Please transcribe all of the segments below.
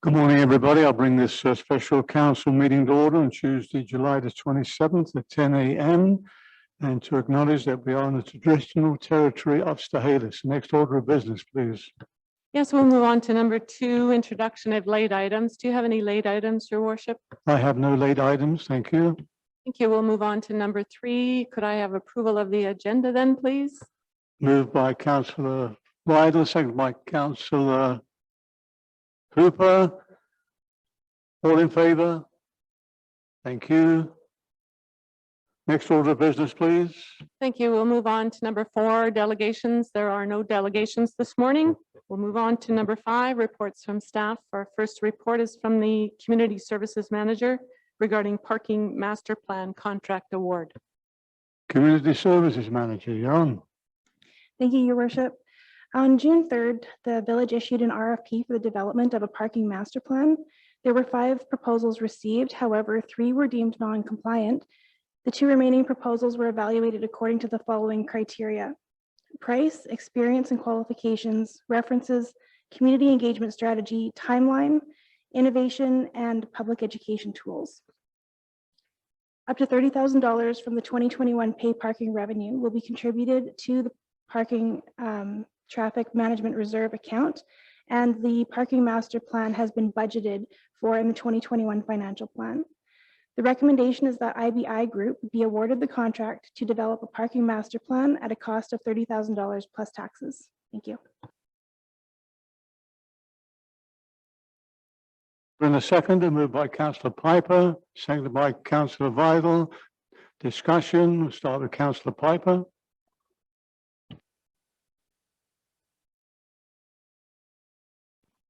Good morning, everybody. I'll bring this special council meeting to order on Tuesday, July the 27th at 10 a.m. and to acknowledge that we are in the traditional territory of Stahelis. Next order of business, please. Yes, we'll move on to number 2, introduction of late items. Do you have any late items, Your Worship? I have no late items. Thank you. Thank you. We'll move on to number 3. Could I have approval of the agenda then, please? Moved by Councillor Vidal, second by Councillor Hooper. All in favour? Thank you. Next order of business, please. Thank you. We'll move on to number 4, delegations. There are no delegations this morning. We'll move on to number 5, reports from staff. Our first report is from the Community Services Manager regarding parking master plan contract award. Community Services Manager, you're on. Thank you, Your Worship. On June 3rd, the village issued an RFP for the development of a parking master plan. There were 5 proposals received, however, 3 were deemed non-compliant. The 2 remaining proposals were evaluated according to the following criteria: price, experience and qualifications, references, community engagement strategy, timeline, innovation, and public education tools. Up to $30,000 from the 2021 pay parking revenue will be contributed to the parking traffic management reserve account, and the parking master plan has been budgeted for in the 2021 financial plan. The recommendation is that IBI Group be awarded the contract to develop a parking master plan at a cost of $30,000 plus taxes. Thank you. In a second, moved by Councillor Piper, seconded by Councillor Vidal. Discussion. We'll start with Councillor Piper.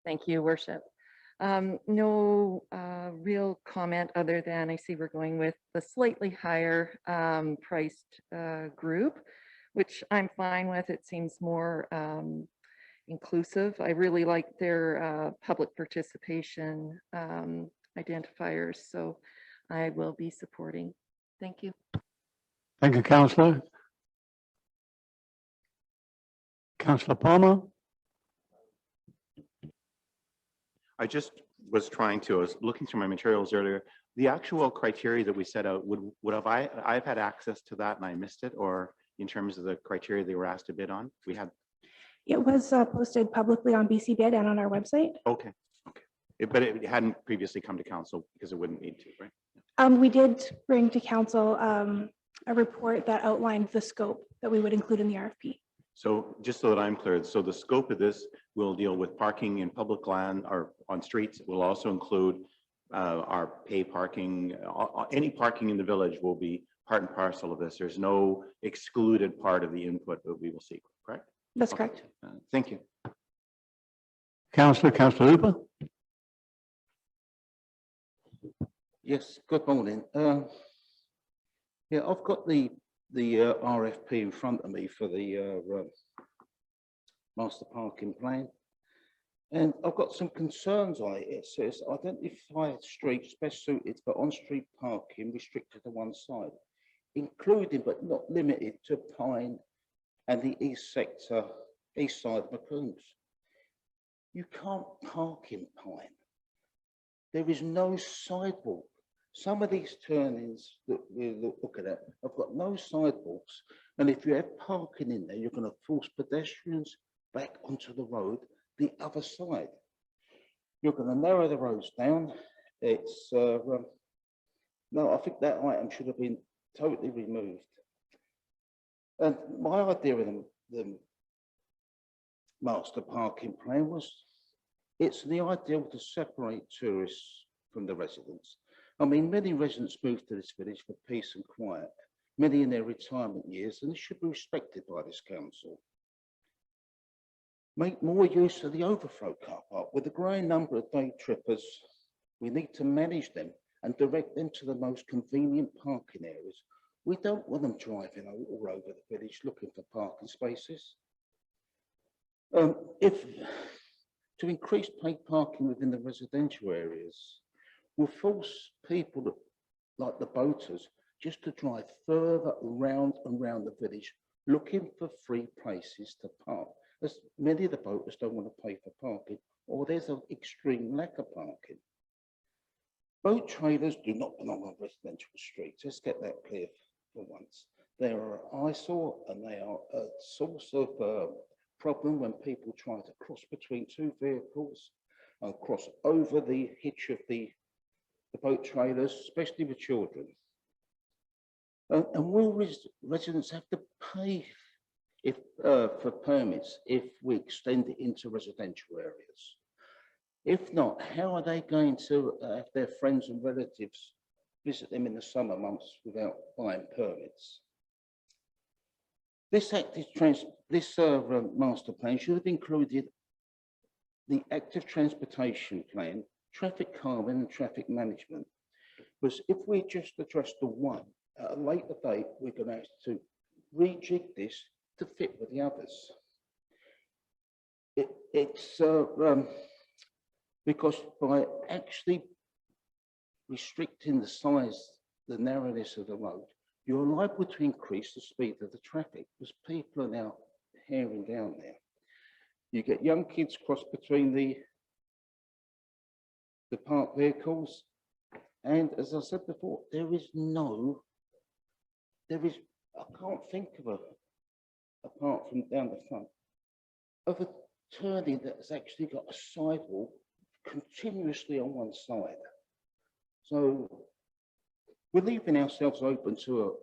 Thank you, Worship. No real comment other than I see we're going with the slightly higher priced group, which I'm fine with. It seems more inclusive. I really like their public participation identifiers, so I will be supporting. Thank you. Thank you, Councillor. Councillor Palmer. I just was I was looking through my materials earlier. The actual criteria that we set out, would have I've had access to that and I missed it, or in terms of the criteria they were asked to bid on? We had. It was posted publicly on BC Bid and on our website. Okay. But it hadn't previously come to council because it wouldn't need to, right? We did bring to council a report that outlined the scope that we would include in the RFP. So just so that I'm clear, so the scope of this will deal with parking in public land or on streets. It will also include our pay parking. Any parking in the village will be part and parcel of this. There's no excluded part of the input that we will seek, correct? That's correct. Thank you. Councillor Hooper. Yes, good morning. Yeah, I've got the RFP in front of me for the master parking plan, and I've got some concerns on it. It says identify streets best suited for on-street parking restricted to one side, including but not limited to Pine and the east side of Macroons. You can't park in Pine. There is no sidewalk. Some of these turnings that we're looking at have got no sidewalks, and if you have parking in there, you're going to force pedestrians back onto the road the other side. You're going to narrow the roads down. It's no, I think that item should have been totally removed. And my idea of the master parking plan was it's the ideal to separate tourists from the residents. I mean, many residents move to this village for peace and quiet, many in their retirement years, and it should be respected by this council. Make more use of the overflow car park. With the growing number of day trippers, we need to manage them and direct them to the most convenient parking areas. We don't want them driving all over the village looking for parking spaces. To increase paid parking within the residential areas, will force people like the boaters just to drive further around and around the village looking for free places to park, as many of the boaters don't want to pay for parking or there's an extreme lack of parking. Boat trailers do not belong on residential streets. Let's get that clear for once. They are an eyesore and they are a source of problem when people try to cross between two vehicles and cross over the hitch of the boat trailers, especially with children. And will residents have to pay for permits if we extend it into residential areas? If not, how are they going to have their friends and relatives visit them in the summer months without buying permits? This master plan should have included the active transportation plan, traffic calming and traffic management. Because if we just address the one, at a later date, we're going to have to rejig this to fit with the others. It's because by actually restricting the size, the narrowness of the road, you're liable to increase the speed of the traffic because people are now tearing down there. You get young kids cross between the parked vehicles. And as I said before, I can't think of apart from down the front, of a turning that has actually got a sidewalk continuously on one side. So we're leaving ourselves open to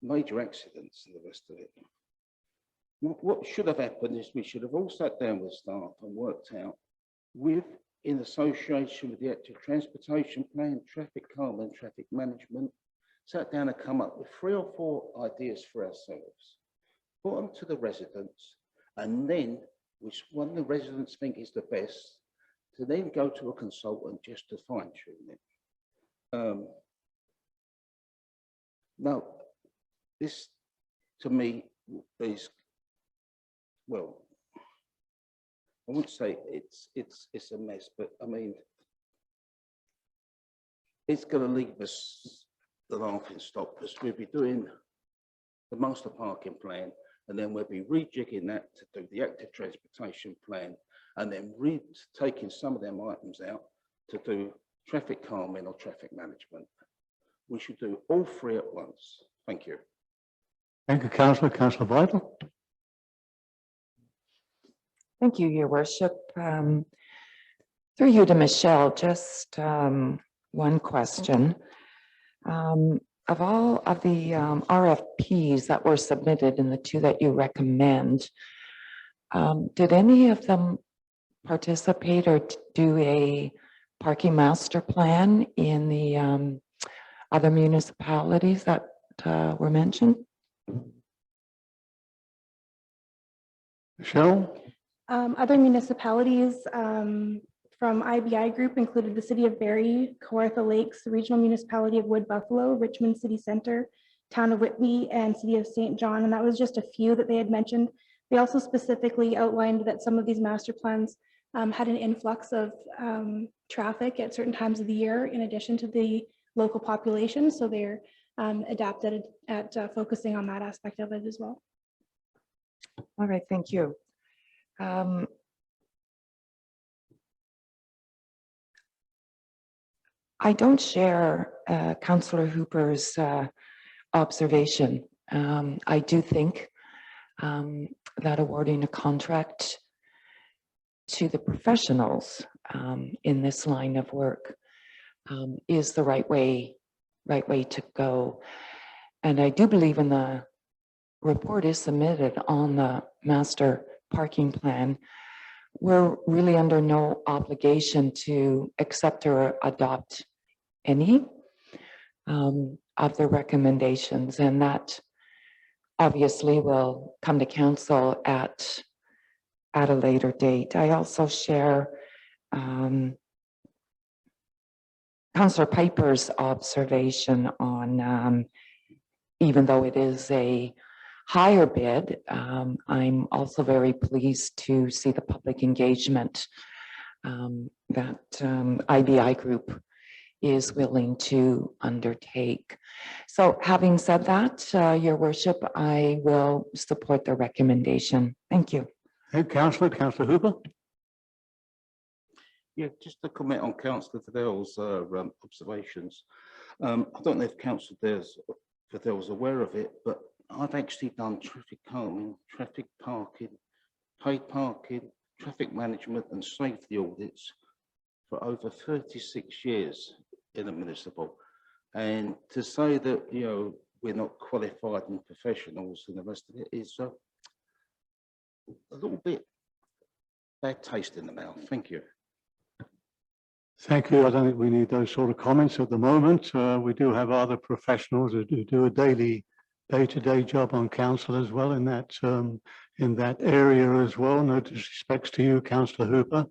major accidents and the rest of it. What should have happened is we should have all sat down with staff and worked out in association with the active transportation plan, traffic calm and traffic management, sat down and come up with 3 or 4 ideas for ourselves, put them to the residents, and then which one the residents think is the best, to then go to a consultant just to fine tune it. Now, this to me is, well, I wouldn't say it's a mess, but I mean, it's going to leave us the laughing stock because we'll be doing the master parking plan, and then we'll be rejigging that to do the active transportation plan, and then taking some of them items out to do traffic calming or traffic management. We should do all 3 at once. Thank you. Thank you, Councillor. Councillor Vital. Thank you, Your Worship. Through you to Michelle, just one question. Of all of the RFPs that were submitted and the 2 that you recommend, did any of them participate or do a parking master plan in the other municipalities that were mentioned? Michelle? Other municipalities from IBI Group included the City of Barrie, Kawartha Lakes, the Regional Municipality of Wood Buffalo, Richmond City Centre, Town of Whitby, and City of St. John. And that was just a few that they had mentioned. They also specifically outlined that some of these master plans had an influx of traffic at certain times of the year in addition to the local population. So they're adapted at focusing on that aspect of it as well. All right, thank you. I don't share Councillor Hooper's observation. I do think that awarding a contract to the professionals in this line of work is the right way to go. And I do believe in the report is submitted on the master parking plan. We're really under no obligation to accept or adopt any of the recommendations, and that obviously will come to council at a later date. I also share Councillor Piper's observation on even though it is a higher bid, I'm also very pleased to see the public engagement that IBI Group is willing to undertake. So having said that, Your Worship, I will support the recommendation. Thank you. Hey, Councillor Hooper. Yeah, just to comment on Councillor Fiddel's observations. I don't know if Councillor Fiddel's aware of it, but I've actually done traffic calming, traffic parking, paid parking, traffic management and safety audits for over 36 years in a municipal. And to say that, you know, we're not qualified and professionals and the rest of it is a little bit bad taste in the mouth. Thank you. Thank you. I don't think we need those sort of comments at the moment. We do have other professionals who do a day-to-day job on council as well in that area as well. No disrespects to you, Councillor Hooper,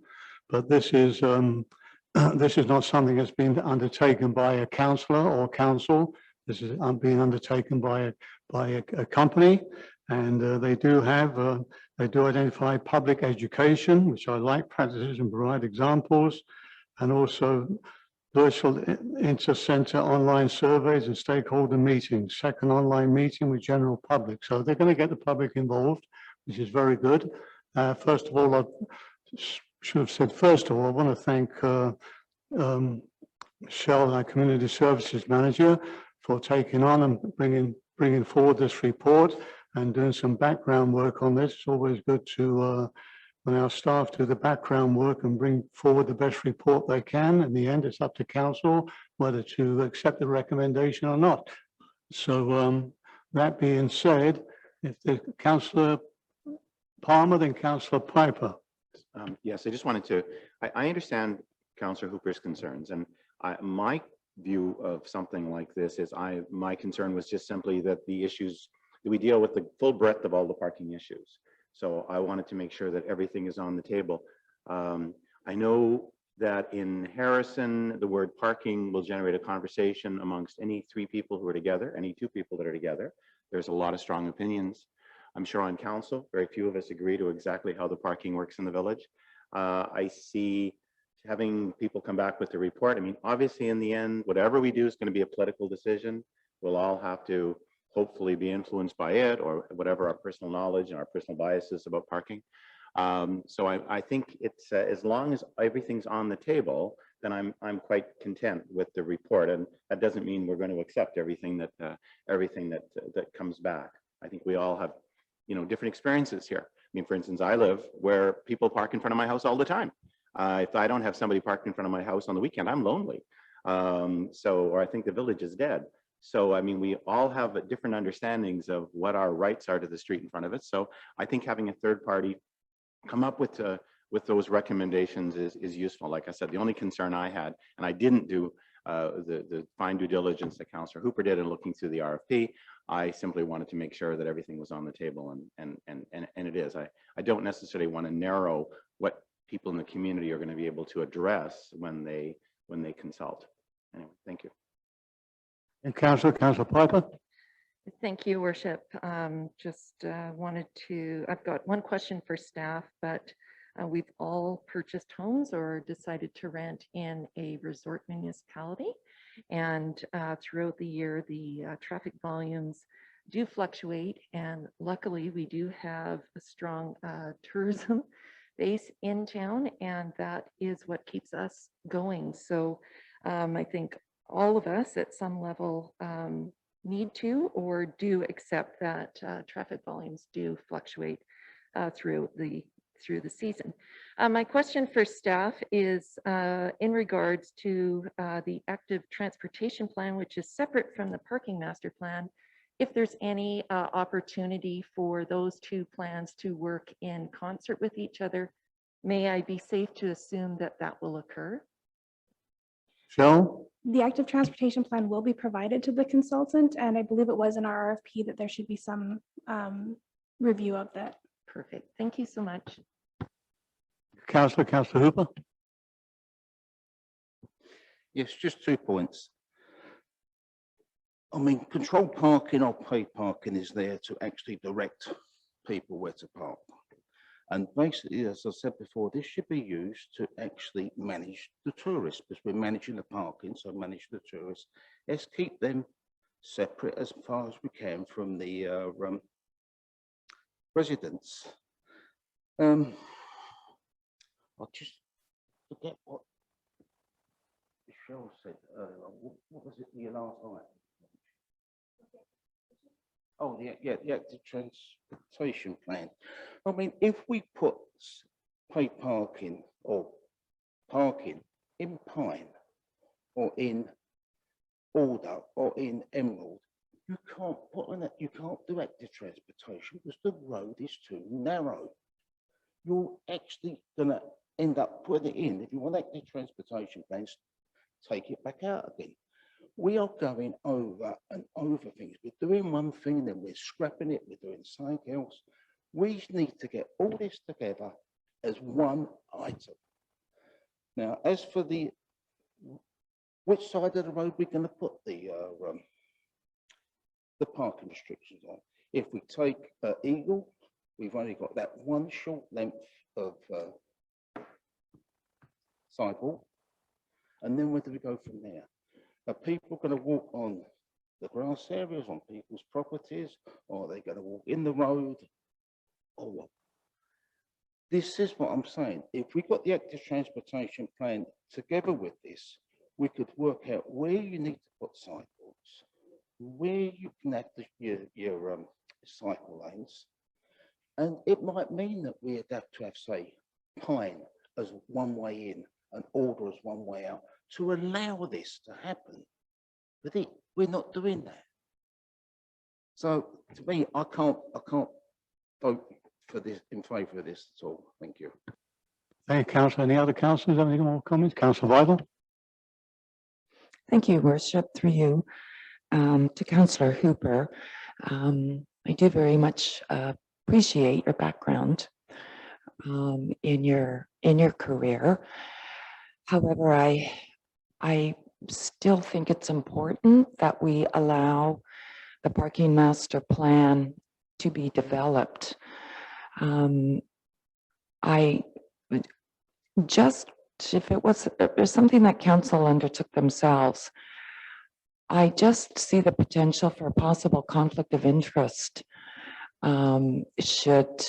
but this is not something that's been undertaken by a councillor or council. This is being undertaken by a company, and they do identify public education, which I like practices and provide examples, and also virtual inter-centre online surveys and stakeholder meetings, second online meeting with general public. So they're going to get the public involved, which is very good. First of all, I should have said, first of all, I want to thank Michelle, our Community Services Manager, for taking on and bringing forward this report and doing some background work on this. It's always good to when our staff do the background work and bring forward the best report they can. In the end, it's up to council whether to accept the recommendation or not. So that being said, if the Councillor Palmer, then Councillor Piper. Yes, I just wanted to, I understand Councillor Hooper's concerns, and my view of something like this is my concern was just simply that the issues, that we deal with the full breadth of all the parking issues. So I wanted to make sure that everything is on the table. I know that in Harrison, the word parking will generate a conversation amongst any three people who are together, any two people that are together. There's a lot of strong opinions. I'm sure on council, very few of us agree to exactly how the parking works in the village. I see having people come back with the report. I mean, obviously in the end, whatever we do is going to be a political decision. We'll all have to hopefully be influenced by it, or whatever our personal knowledge and our personal biases about parking. So I think it's as long as everything's on the table, then I'm quite content with the report, and that doesn't mean we're going to accept everything that comes back. I think we all have, different experiences here. I mean, for instance, I live where people park in front of my house all the time. If I don't have somebody parked in front of my house on the weekend, I'm lonely. Or I think the village is dead. So, I mean, we all have different understandings of what our rights are to the street in front of us. So I think having a third party come up with those recommendations is useful. Like I said, the only concern I had, and I didn't do the fine due diligence that Councillor Hooper did in looking through the RFP. I simply wanted to make sure that everything was on the table, and it is. I don't necessarily want to narrow what people in the community are going to be able to address when they consult. Anyway, thank you. And Councillor Piper. Thank you, Worship. I've got one question for staff, but we've all purchased homes or decided to rent in a resort municipality. And throughout the year, the traffic volumes do fluctuate. And luckily, we do have a strong tourism base in town, and that is what keeps us going. So I think all of us at some level need to or do accept that traffic volumes do fluctuate through the season. My question for staff is in regards to the active transportation plan, which is separate from the parking master plan. If there's any opportunity for those two plans to work in concert with each other, may I be safe to assume that that will occur? Michelle? The active transportation plan will be provided to the consultant, and I believe it was in our RFP that there should be some review of that. Perfect. Thank you so much. Councillor Hooper. Yes, just 2 points. I mean, controlled parking or paid parking is there to actually direct people where to park. And basically, as I said before, this should be used to actually manage the tourists, because we're managing the parking, so manage the tourists. Let's keep them separate as far as we can from the residents. I just forget what Michelle said earlier. What was it your last night? Oh, the active transportation plan. I mean, if we put paid parking or parking in Pine or in Alder or in Emerald, you can't put on it, you can't do active transportation because the road is too narrow. You're actually gonna end up putting it in. If you want active transportation plans, take it back out again. We are going over and over things. We're doing one thing, then we're scrapping it, we're doing something else. We need to get all this together as one item. Now, as for which side of the road we're going to put the parking restrictions on? If we take Eagle, we've only got that one short length of sidewalk, and then where do we go from there? Are people going to walk on the grass areas, on people's properties, or are they going to walk in the road, or what? This is what I'm saying. If we got the active transportation plan together with this, we could work out where you need to put sidewalks, where you can have your cycle lanes, and it might mean that we'd have to have, say, Pine as one way in and Alder as one way out to allow this to happen. But we're not doing that. So to me, I can't vote for this, in favour of this at all. Thank you. Thank you, Councillor. Any other councillors have any more comments? Councillor Vidal? Thank you, Worship, through you, to Councillor Hooper. I do very much appreciate your background in your career. However, I still think it's important that we allow the parking master plan to be developed. If there's something that council undertook themselves, I just see the potential for a possible conflict of interest should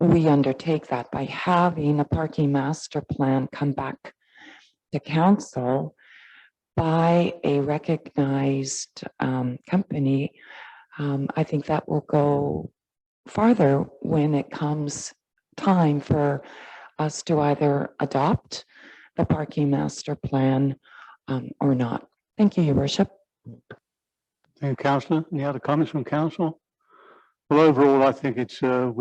we undertake that by having a parking master plan come back to council by a recognized company. I think that will go farther when it comes time for us to either adopt the parking master plan or not. Thank you, Your Worship. Thank you, Councillor. Any other comments from council? Well, overall, I think it's I've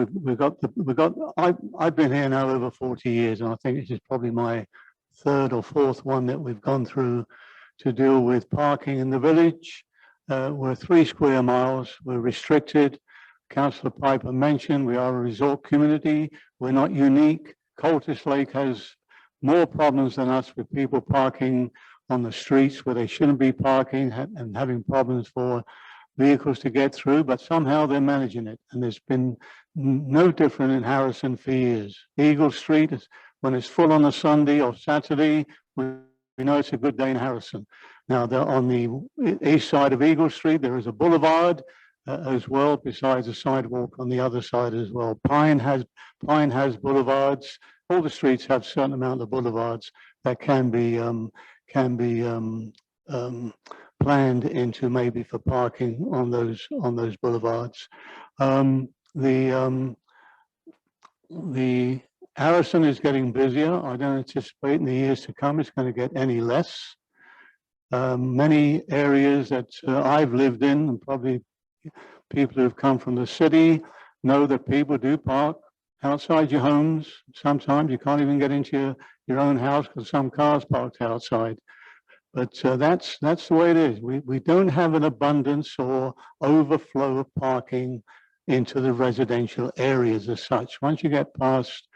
been here now over 40 years, and I think this is probably my third or fourth one that we've gone through to deal with parking in the village. We're 3 square miles. We're restricted. Councillor Piper mentioned we are a resort community. We're not unique. Coltis Lake has more problems than us with people parking on the streets where they shouldn't be parking and having problems for vehicles to get through, but somehow they're managing it. And there's been no different in Harrison for years. Eagle Street, when it's full on a Sunday or Saturday, we know it's a good day in Harrison. Now, on the east side of Eagle Street, there is a boulevard as well, besides a sidewalk on the other side as well. Pine has boulevards. All the streets have a certain amount of boulevards that can be planned into maybe for parking on those boulevards. The Harrison is getting busier. I don't anticipate in the years to come it's going to get any less. Many areas that I've lived in, and probably people who have come from the city, know that people do park outside your homes. Sometimes you can't even get into your own house because some cars parked outside. But that's the way it is. We don't have an abundance or overflow of parking into the residential areas as such. Once you get past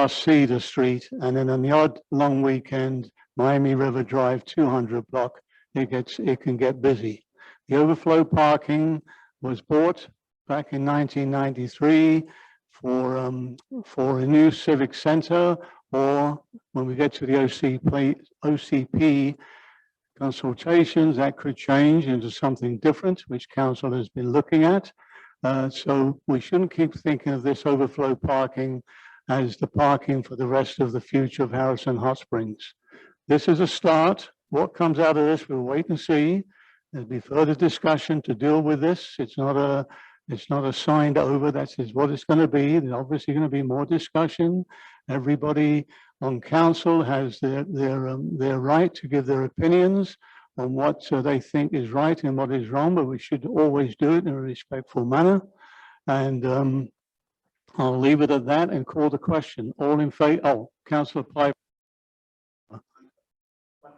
Cedar Street, and then on the odd long weekend, Miami River Drive 200 block, it can get busy. The overflow parking was bought back in 1993 for a new civic center, or when we get to the OCP consultations, that could change into something different, which council has been looking at. So we shouldn't keep thinking of this overflow parking as the parking for the rest of the future of Harrison Hot Springs. This is a start. What comes out of this, we'll wait and see. There'll be further discussion to deal with this. It's not a signed over. That is what it's going to be. There's obviously going to be more discussion. Everybody on council has their right to give their opinions on what they think is right and what is wrong, but we should always do it in a respectful manner. And I'll leave it at that and call the question. All in favor? Oh, Councillor Piper.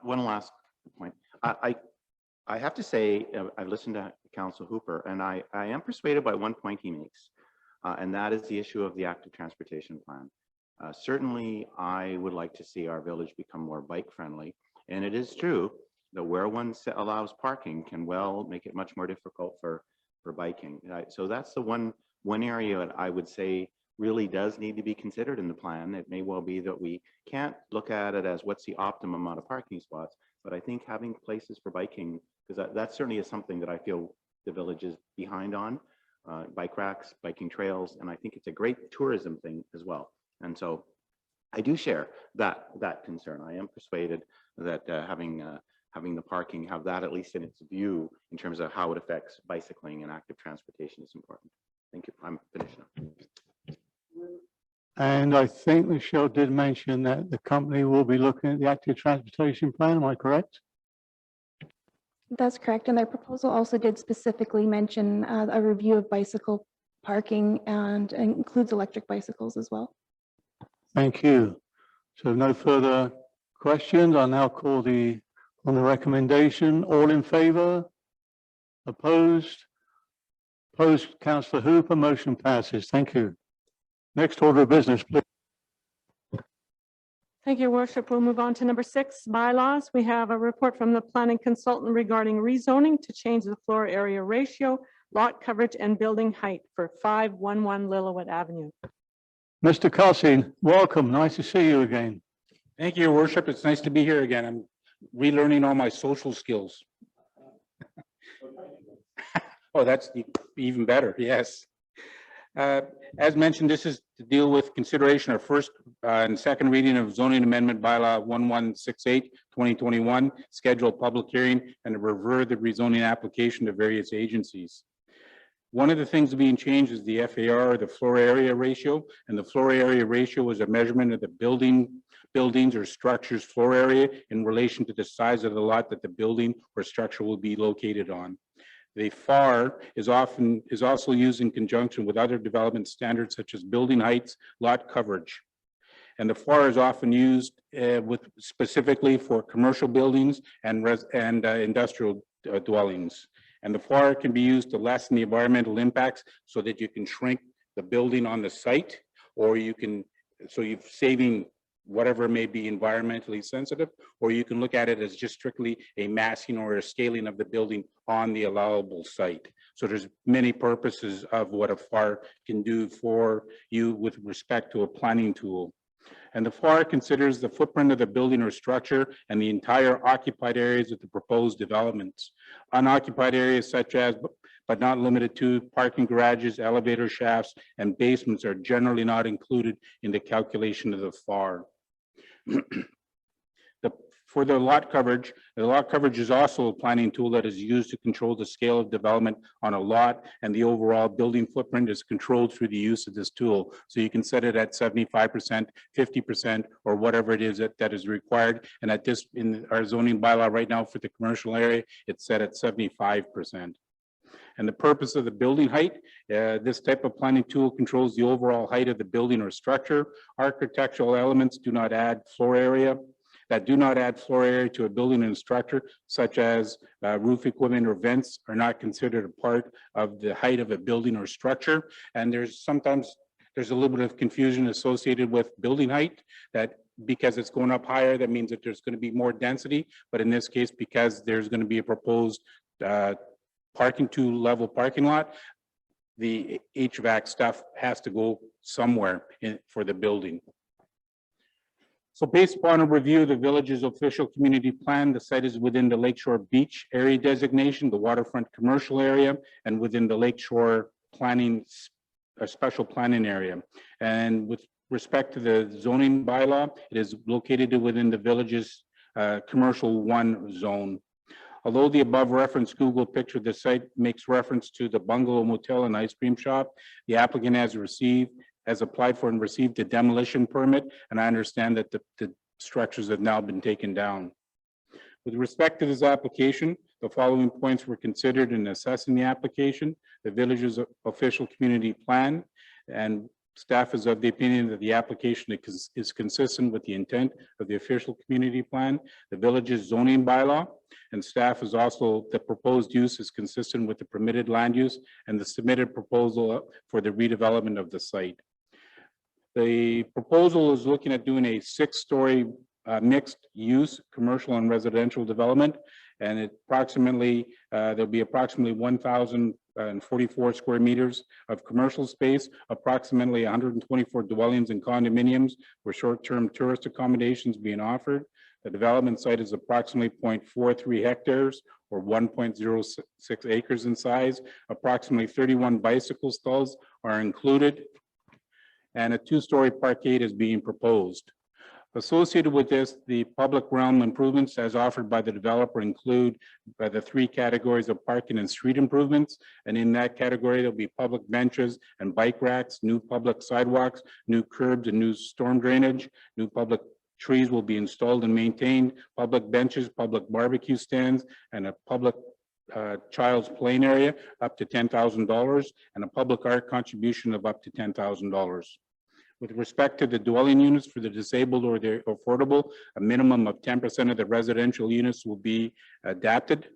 One last point. I have to say, I've listened to Councillor Hooper, and I am persuaded by one point he makes, and that is the issue of the active transportation plan. Certainly, I would like to see our village become more bike friendly, and it is true that where one allows parking can well make it much more difficult for biking. So that's the one area that I would say really does need to be considered in the plan. It may well be that we can't look at it as what's the optimum amount of parking spots, but I think having places for biking, because that certainly is something that I feel the village is behind on, bike racks, biking trails, and I think it's a great tourism thing as well. And so I do share that concern. I am persuaded that having the parking, have that at least in its view in terms of how it affects bicycling and active transportation is important. Thank you. I'm finished now. And I think Michelle did mention that the company will be looking at the active transportation plan. Am I correct? That's correct. And their proposal also did specifically mention a review of bicycle parking and includes electric bicycles as well. Thank you. So no further questions. I'll now call on the recommendation. All in favor? Opposed? Opposed, Councillor Hooper. Motion passes. Thank you. Next order of business, please. Thank you, Your Worship. We'll move on to number 6, bylaws. We have a report from the planning consultant regarding rezoning to change the floor area ratio, lot coverage, and building height for 511 Lillooet Avenue. Mr. Kelsey, welcome. Nice to see you again. Thank you, Your Worship. It's nice to be here again. I'm relearning all my social skills. Oh, that's even better. Yes. As mentioned, this is to deal with consideration of first and second reading of zoning amendment bylaw 1168/2021, scheduled public hearing, and to revert the rezoning application to various agencies. One of the things being changed is the FAR, the floor area ratio, and the floor area ratio is a measurement of the buildings or structures floor area in relation to the size of the lot that the building or structure will be located on. The FAR is also used in conjunction with other development standards such as building heights, lot coverage. And the FAR is often used specifically for commercial buildings and industrial dwellings. And the FAR can be used to lessen the environmental impacts so that you can shrink the building on the site, or so you're saving whatever may be environmentally sensitive, or you can look at it as just strictly a massing or a scaling of the building on the allowable site. So there's many purposes of what a FAR can do for you with respect to a planning tool. And the FAR considers the footprint of the building or structure and the entire occupied areas of the proposed developments. Unoccupied areas such as, but not limited to, parking garages, elevator shafts, and basements are generally not included in the calculation of the FAR. For the lot coverage is also a planning tool that is used to control the scale of development on a lot, and the overall building footprint is controlled through the use of this tool. So you can set it at 75%, 50%, or whatever it is that is required. And in our zoning bylaw right now for the commercial area, it's set at 75%. And the purpose of the building height, this type of planning tool controls the overall height of the building or structure. Architectural elements do not add floor area. That do not add floor area to a building and structure, such as roof equipment or vents, are not considered a part of the height of a building or structure. And there's a little bit of confusion associated with building height, that because it's going up higher, that means that there's going to be more density. But in this case, because there's going to be a proposed two-level parking lot, the HVAC stuff has to go somewhere for the building. So based upon a review of the village's official community plan, the site is within the Lakeshore Beach area designation, the waterfront commercial area, and within the Lakeshore a special planning area. And with respect to the zoning bylaw, it is located within the village's commercial 1 zone. Although the above referenced Google picture of the site makes reference to the bungalow motel and ice cream shop, the applicant has applied for and received a demolition permit, and I understand that the structures have now been taken down. With respect to this application, the following points were considered in assessing the application: the village's official community plan, and staff is of the opinion that the application is consistent with the intent of the official community plan, the village's zoning bylaw, and staff is also the proposed use is consistent with the permitted land use and the submitted proposal for the redevelopment of the site. The proposal is looking at doing a 6-story mixed use commercial and residential development, and there'll be approximately 1,044 square meters of commercial space, approximately 124 dwellings and condominiums with short-term tourist accommodations being offered. The development site is approximately 0.43 hectares or 1.06 acres in size. Approximately 31 bicycle stalls are included, and a 2-story parkade is being proposed. Associated with this, the public realm improvements as offered by the developer include the 3 categories of parking and street improvements. And in that category, there'll be public benches and bike racks, new public sidewalks, new curbs and new storm drainage, new public trees will be installed and maintained, public benches, public barbecue stands, and a public child's playing area up to $10,000, and a public art contribution of up to $10,000. With respect to the dwelling units for the disabled or the affordable, a minimum of 10% of the residential units will be adapted.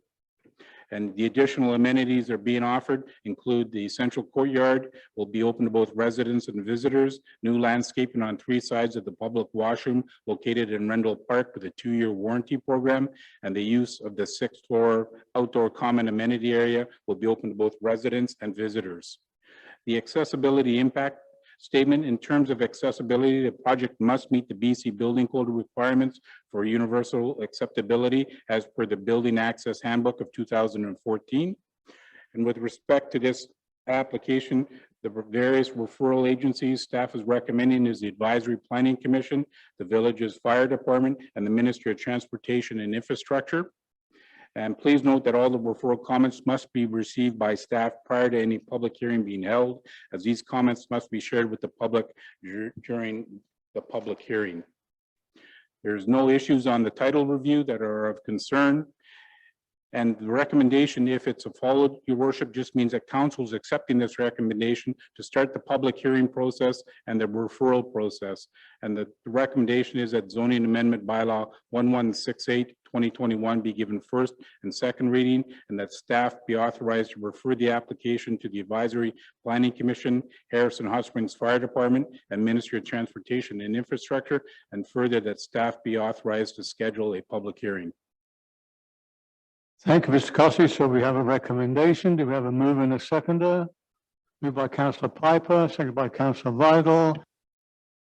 And the additional amenities that are being offered include the central courtyard will be open to both residents and visitors, new landscaping on 3 sides of the public washroom located in Rendell Park with a 2-year warranty program, and the use of the 6th floor outdoor common amenity area will be open to both residents and visitors. The accessibility impact statement: in terms of accessibility, the project must meet the BC Building Code requirements for universal acceptability as per the Building Access Handbook of 2014. And with respect to this application, the various referral agencies staff is recommending is the Advisory Planning Commission, the Village's Fire Department, and the Ministry of Transportation and Infrastructure. And please note that all the referral comments must be received by staff prior to any public hearing being held, as these comments must be shared with the public during the public hearing. There's no issues on the title review that are of concern. And the recommendation, if it's followed, Your Worship, just means that council is accepting this recommendation to start the public hearing process and the referral process. And the recommendation is that zoning amendment bylaw 1168/2021 be given first and second reading, and that staff be authorized to refer the application to the Advisory Planning Commission, Harrison Hot Springs Fire Department, and Ministry of Transportation and Infrastructure, and further that staff be authorized to schedule a public hearing. Thank you, Mr. Cossey. So we have a recommendation. Do we have a mover and a seconder? Moved by Councillor Piper, seconded by Councillor Vidal.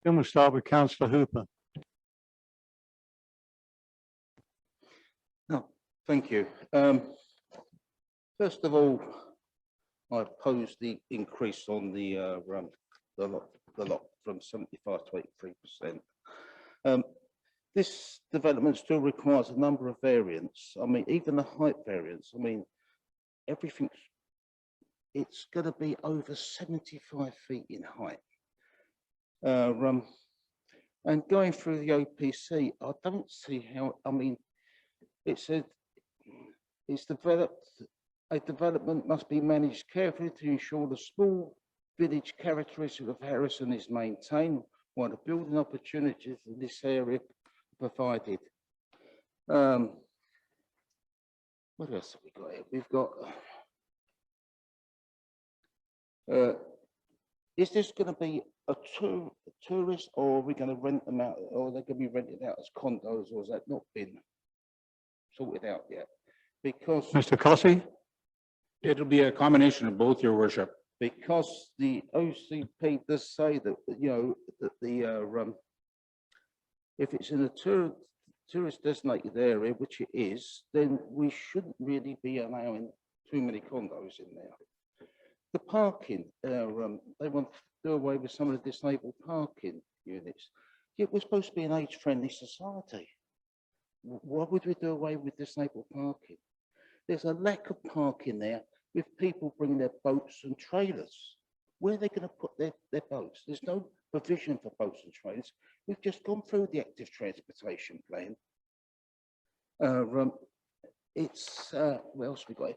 Then we'll start with Councillor Hooper. No, thank you. First of all, I oppose the increase on the lot from 75 to 83%. This development still requires a number of variants. I mean, even the height variants. I mean, everything's, it's going to be over 75 feet in height. And going through the OPC, I don't see how, I mean, it said it's developed, a development must be managed carefully to ensure the small village characteristic of Harrison is maintained while the building opportunities in this area provided. What else have we got here? We've got, is this going to be a tourist, or are we going to rent them out, or are they going to be rented out as condos, or has that not been sorted out yet? Because Mr. Cossey? It'll be a combination of both, Your Worship. Because the OCP does say that, you know, that the if it's in a tourist designated area, which it is, then we shouldn't really be allowing too many condos in there. The parking, they want to do away with some of the disabled parking units. Yet we're supposed to be an age-friendly society. Why would we do away with disabled parking? There's a lack of parking there with people bringing their boats and trailers. Where are they going to put their boats? There's no provision for boats and trailers. We've just gone through the active transportation plan. What else we got?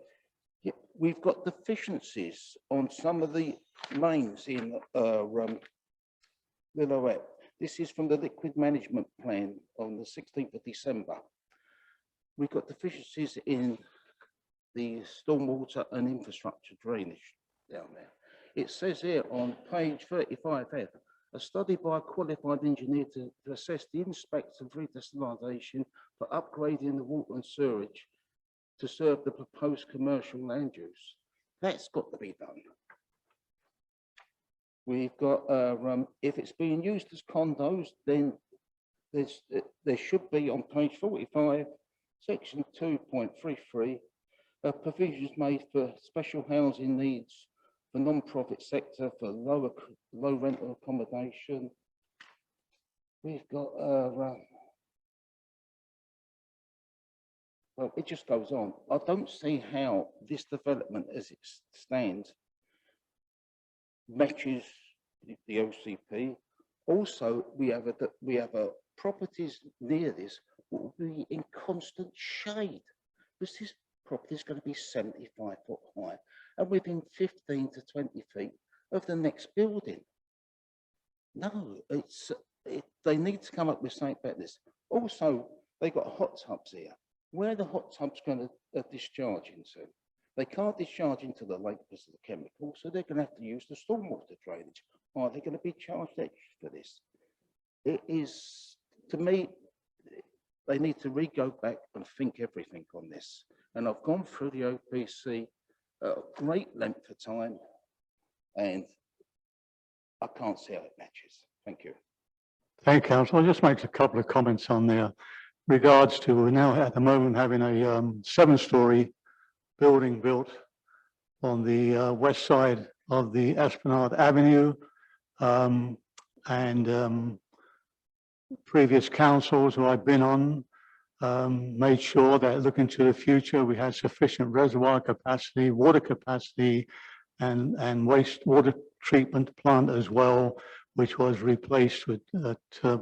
Yeah, we've got deficiencies on some of the lanes in Lillooet. This is from the liquid management plan on the 16th of December. We've got deficiencies in the stormwater and infrastructure drainage down there. It says here on page 35F, a study by a qualified engineer to assess the impact of redesalination for upgrading the water and sewerage to serve the proposed commercial land use. That's got to be done. We've got, if it's being used as condos, then there should be on page 45, section 2.33, provisions made for special housing needs for non-profit sector for low rental accommodation. We've got, well, it just goes on. I don't see how this development as it stands matches the OCP. Also, we have a properties near this will be in constant shade, because this property is going to be 75 foot high and within 15 to 20 feet of the next building. No, they need to come up with something about this. Also, they got hot tubs here. Where are the hot tubs going to discharge into? They can't discharge into the lake because of the chemicals, so they're going to have to use the stormwater drainage. Are they going to be charged extra for this? It is, to me, they need to go back and think everything on this. And I've gone through the OPC at a great length of time, and I can't see how it matches. Thank you. Thank you, Councillor. I'll just make a couple of comments on there. Regards to, we're now at the moment having a 7-story building built on the west side of the Esplanade Avenue, and previous councils who I've been on made sure that looking to the future, we had sufficient reservoir capacity, water capacity, and wastewater treatment plant as well, which was replaced with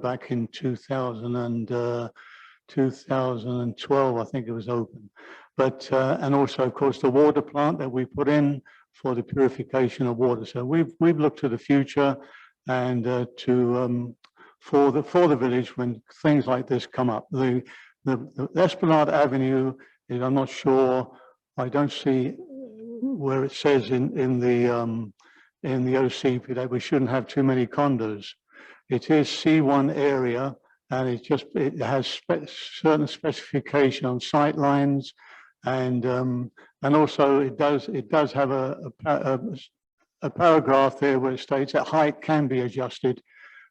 back in 2012, I think it was open. But and also, of course, the water plant that we put in for the purification of water. So we've looked to the future and for the village when things like this come up. The Esplanade Avenue is, I'm not sure, I don't see where it says in the OCP that we shouldn't have too many condos. It is C1 area, and it has certain specification on sight lines, and also it does have a paragraph there where it states that height can be adjusted.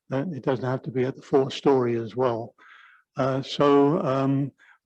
It doesn't have to be at the 4th story as well.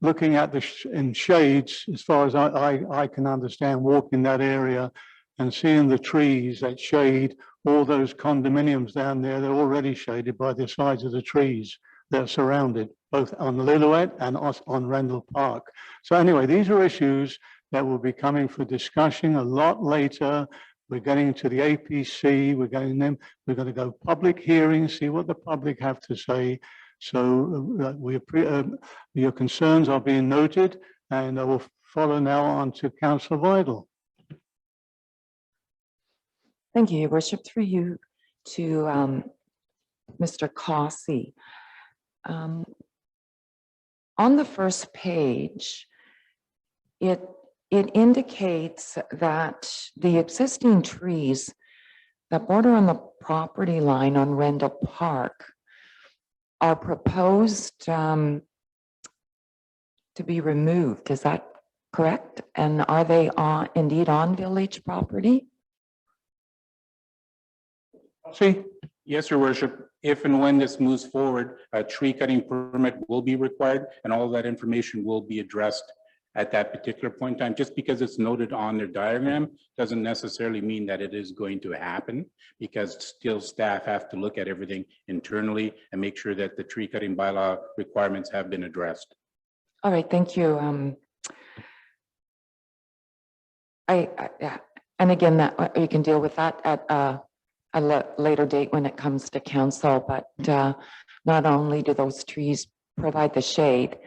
Looking at in shades, as far as I can understand, walking that area and seeing the trees that shade all those condominiums down there, they're already shaded by the sides of the trees that are surrounded, both on Lillooet and on Randall Park. So anyway, these are issues that will be coming for discussion a lot later. We're getting to the APC, we're going to go public hearings, see what the public have to say. So your concerns are being noted, and I will follow now on to Councillor Vidal. Thank you, Your Worship. Through you to Mr. Cossey. On the first page, it indicates that the existing trees that border on the property line on Randall Park are proposed to be removed. Is that correct? And are they indeed on village property? See, Yes, Your Worship. If and when this moves forward, a tree cutting permit will be required, and all of that information will be addressed at that particular point in time. Just because it's noted on their diagram doesn't necessarily mean that it is going to happen, because still staff have to look at everything internally and make sure that the tree cutting bylaw requirements have been addressed. All right, thank you. Yeah, and again, that you can deal with that at a later date when it comes to council, but not only do those trees provide the shade,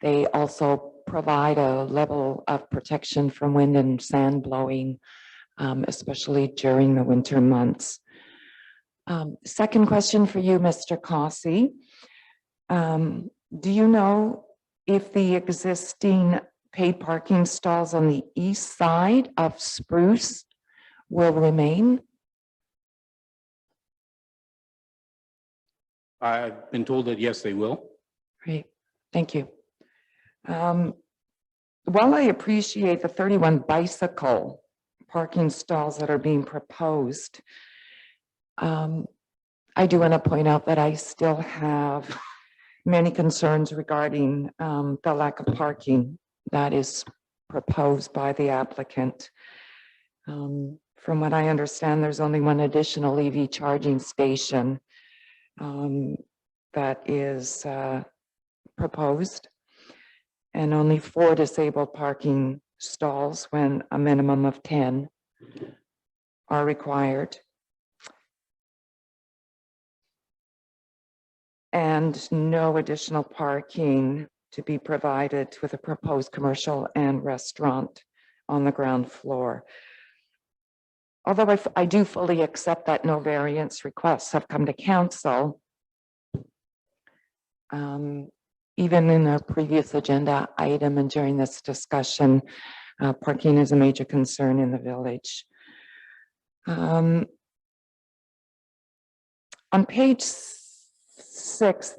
they also provide a level of protection from wind and sand blowing, especially during the winter months. Second question for you, Mr. Cossey. Do you know if the existing paid parking stalls on the east side of Spruce will remain? I've been told that yes, they will. Great, thank you. While I appreciate the 31 bicycle parking stalls that are being proposed, I do want to point out that I still have many concerns regarding the lack of parking that is proposed by the applicant. From what I understand, there's only one additional EV charging station that is proposed, and only 4 disabled parking stalls when a minimum of 10 are required. And no additional parking to be provided with a proposed commercial and restaurant on the ground floor. Although I do fully accept that no variance requests have come to council, even in a previous agenda item and during this discussion, parking is a major concern in the village. On page 6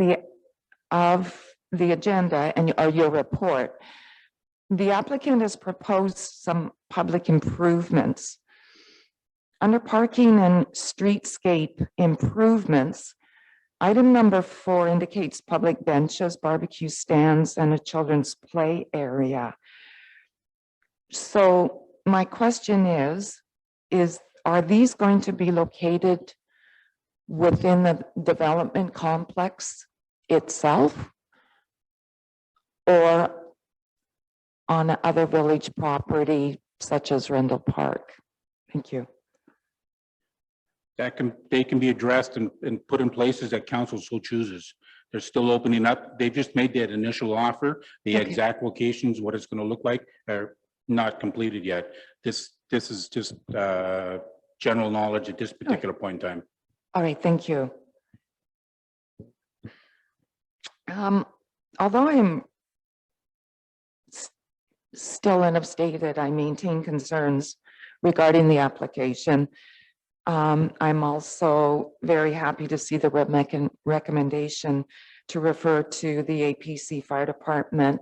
of the agenda and your report, the applicant has proposed some public improvements. Under parking and streetscape improvements, item number 4 indicates public benches, barbecue stands, and a children's play area. So my question is, are these going to be located within the development complex itself or on other village property such as Rendell Park? Thank you. They can be addressed and put in places that council so chooses. They're still opening up. They've just made that initial offer. The Okay. exact locations, what it's going to look like, are not completed yet. This is just general knowledge at this particular point in time. All right, thank you. Although I'm still and have stated I maintain concerns regarding the application, I'm also very happy to see the recommendation to refer to the APC Fire Department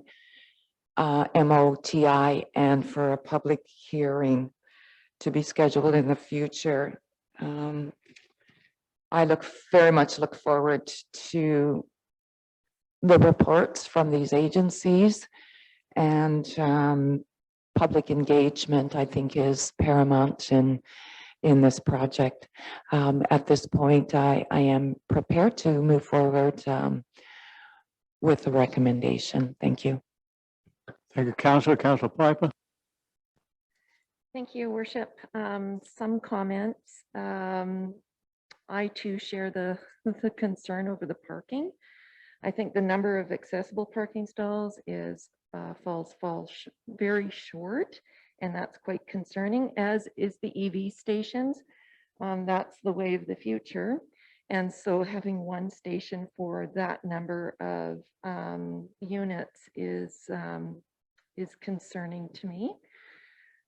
MOTI and for a public hearing to be scheduled in the future. I very much look forward to the reports from these agencies, and public engagement, I think, is paramount in this project. At this point, I am prepared to move forward with the recommendation. Thank you. Thank you, Councillor. Councillor Piper. Thank you, Worship. Some comments. I too share the concern over the parking. I think the number of accessible parking stalls falls very short, and that's quite concerning, as is the EV stations. That's the way of the future. And so having one station for that number of units is concerning to me.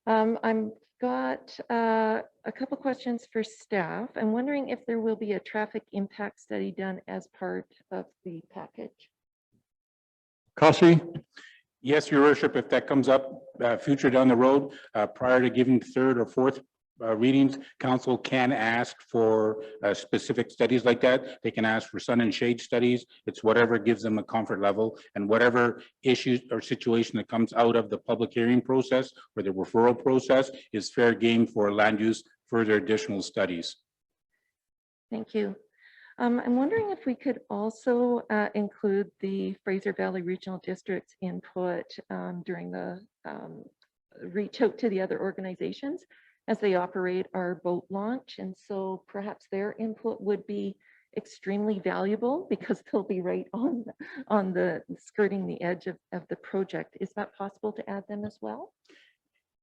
I've got a couple questions for staff. I'm wondering if there will be a traffic impact study done as part of the package. Cossey. Yes, Your Worship, if that comes up future down the road, prior to giving third or fourth readings, council can ask for specific studies like that. They can ask for sun and shade studies. It's whatever gives them a comfort level, and whatever issues or situation that comes out of the public hearing process or the referral process is fair game for land use further additional studies. Thank you. I'm wondering if we could also include the Fraser Valley Regional District's input during the reach out to the other organizations as they operate our boat launch. And so perhaps their input would be extremely valuable because they'll be right on the skirting the edge of the project. Is that possible to add them as well?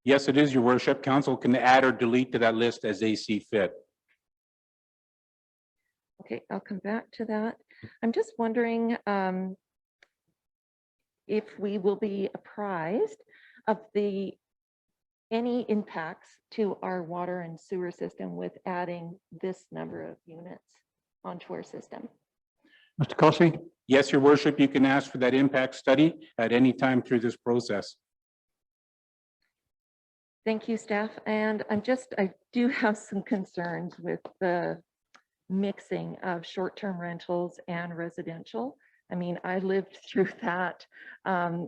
Yes, it is, Your Worship. Council can add or delete to that list as they see fit. Okay, I'll come back to that. I'm just wondering if we will be apprised of any impacts to our water and sewer system with adding this number of units onto our system. Mr. Cossey? Yes, Your Worship, you can ask for that impact study at any time through this process. Thank you, staff. And I do have some concerns with the mixing of short-term rentals and residential. I mean, I lived through that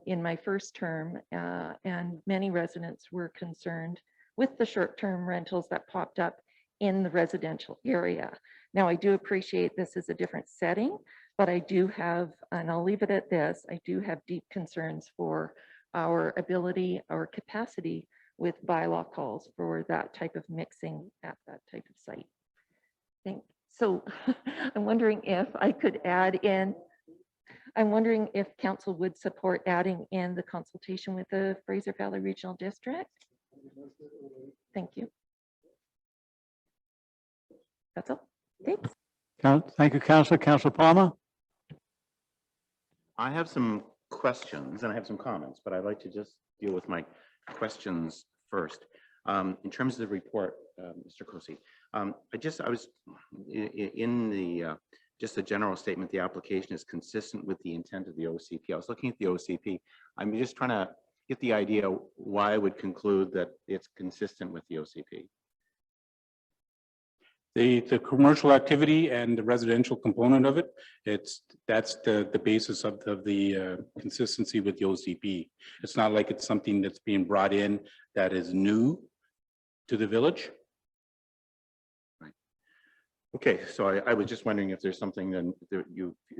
in my first term, and many residents were concerned with the short-term rentals that popped up in the residential area. Now, I do appreciate this is a different setting, but I do have, and I'll leave it at this, I do have deep concerns for our ability, our capacity with bylaw calls for that type of mixing at that type of site. So I'm wondering if I could add in, I'm wondering if council would support adding in the consultation with the Fraser Valley Regional District. Thank you. That's all. Thanks. Thank you, Councillor. Councillor Palmer? I have some questions and I have some comments, but I'd like to just deal with my questions first. In terms of the report, Mr. Cossey, I was in the just a general statement, the application is consistent with the intent of the OCP. I was looking at the OCP. I'm just trying to get the idea why I would conclude that it's consistent with the OCP. The commercial activity and the residential component of it, that's the basis of the consistency with the OCP. It's not like it's something that's being brought in that is new to the village. Right. Okay, so I was just wondering if there's something that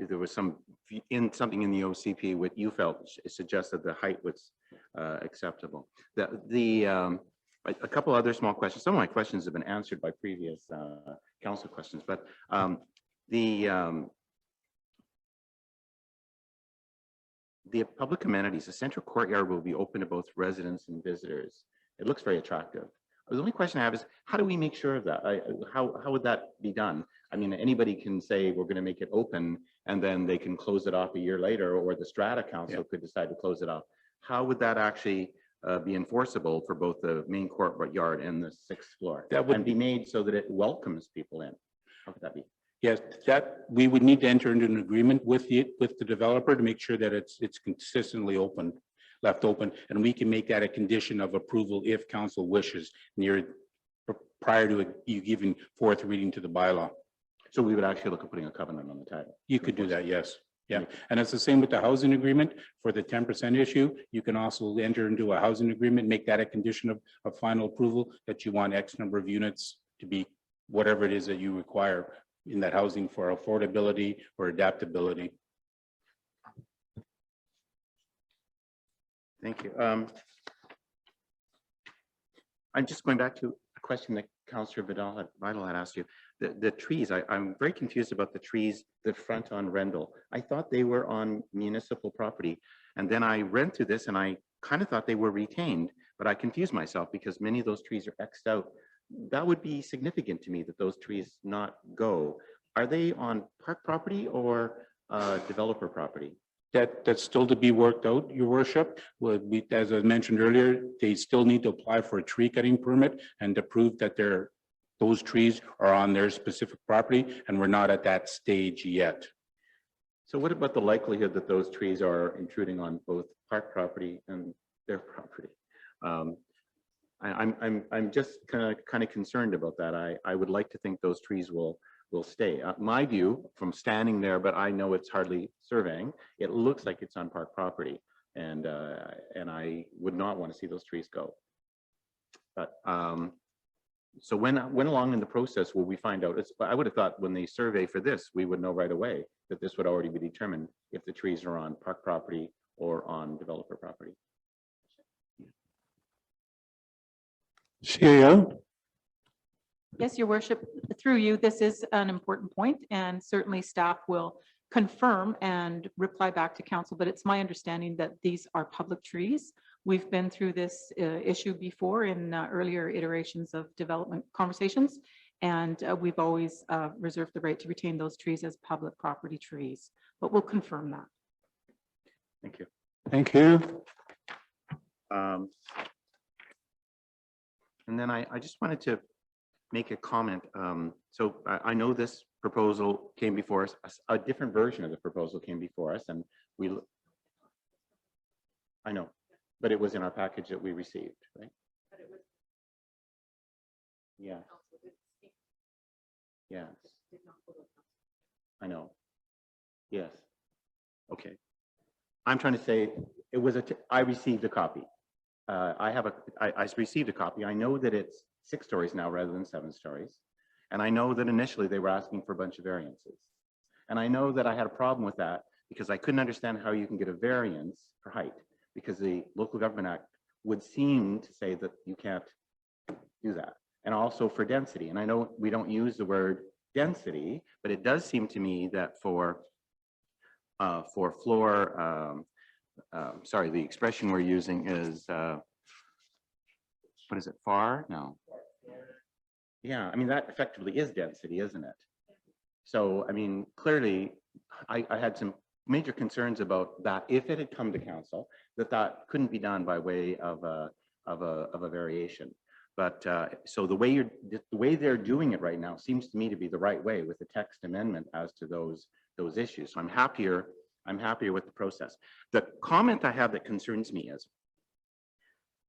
there was something in the OCP what you felt suggested the height was acceptable. A couple other small questions. Some of my questions have been answered by previous council questions, but the public amenities, the central courtyard will be open to both residents and visitors. It looks very attractive. The only question I have is, how do we make sure of that? How would that be done? I mean, anybody can say we're going to make it open and then they can close it off a year later, or the Strata Council could decide to close it off. How would that actually be enforceable for both the main courtyard and the 6th floor? That would be made so that it welcomes people in. How could that be? Yes, that we would need to enter into an agreement with the developer to make sure that it's consistently left open, and we can make that a condition of approval if council wishes prior to you giving fourth reading to the bylaw. So we would actually look at putting a covenant on the title. You could do that, yes. Yeah, and it's the same with the housing agreement for the 10% issue. You can also enter into a housing agreement, make that a condition of final approval that you want X number of units to be whatever it is that you require in that housing for affordability or adaptability. Thank you. I'm just going back to a question that Councillor Vidal had asked you. The trees, I'm very confused about the trees that front on Rendell. I thought they were on municipal property. And then I read through this and I kind of thought they were retained, but I confused myself because many of those trees are X'd out. That would be significant to me that those trees not go. Are they on park property or developer property? That's still to be worked out, Your Worship. As I mentioned earlier, they still need to apply for a tree cutting permit and to prove that those trees are on their specific property, and we're not at that stage yet. So what about the likelihood that those trees are intruding on both park property and their property? I'm just kind of concerned about that. I would like to think those trees will stay. My view from standing there, but I know it's hardly surveying, it looks like it's on park property, and I would not want to see those trees go. But so when along in the process will we find out? I would have thought when they survey for this, we would know right away that this would already be determined if the trees are on park property or on developer property. CAO, Yes, your worship, through you, this is an important point, and certainly staff will confirm and reply back to council, but it's my understanding that these are public trees. We've been through this issue before in earlier iterations of development conversations, and we've always reserved the right to retain those trees as public property trees, but we'll confirm that. Thank you. thank you. And then I just wanted to make a comment. So I know this proposal came before us, a different version of the proposal came before us, and I know, but it was in our package that we received, right? Yeah. Yes. I know. Yes. Okay. I'm trying to say it was I received a copy. I received a copy. I know that it's 6 stories now rather than 7 stories. And I know that initially they were asking for a bunch of variances. And I know that I had a problem with that because I couldn't understand how you can get a variance for height, because the Local Government Act would seem to say that you can't do that. And also for density. And I know we don't use the word density, but it does seem to me that for floor, sorry, the expression we're using is, what is it, FAR? No. Yeah, I mean, that effectively is density, isn't it? So, I mean, clearly, I had some major concerns about that if it had come to council, that couldn't be done by way of a variation. But so the way they're doing it right now seems to me to be the right way with the text amendment as to those issues. So I'm happier with the process. The comment I have that concerns me is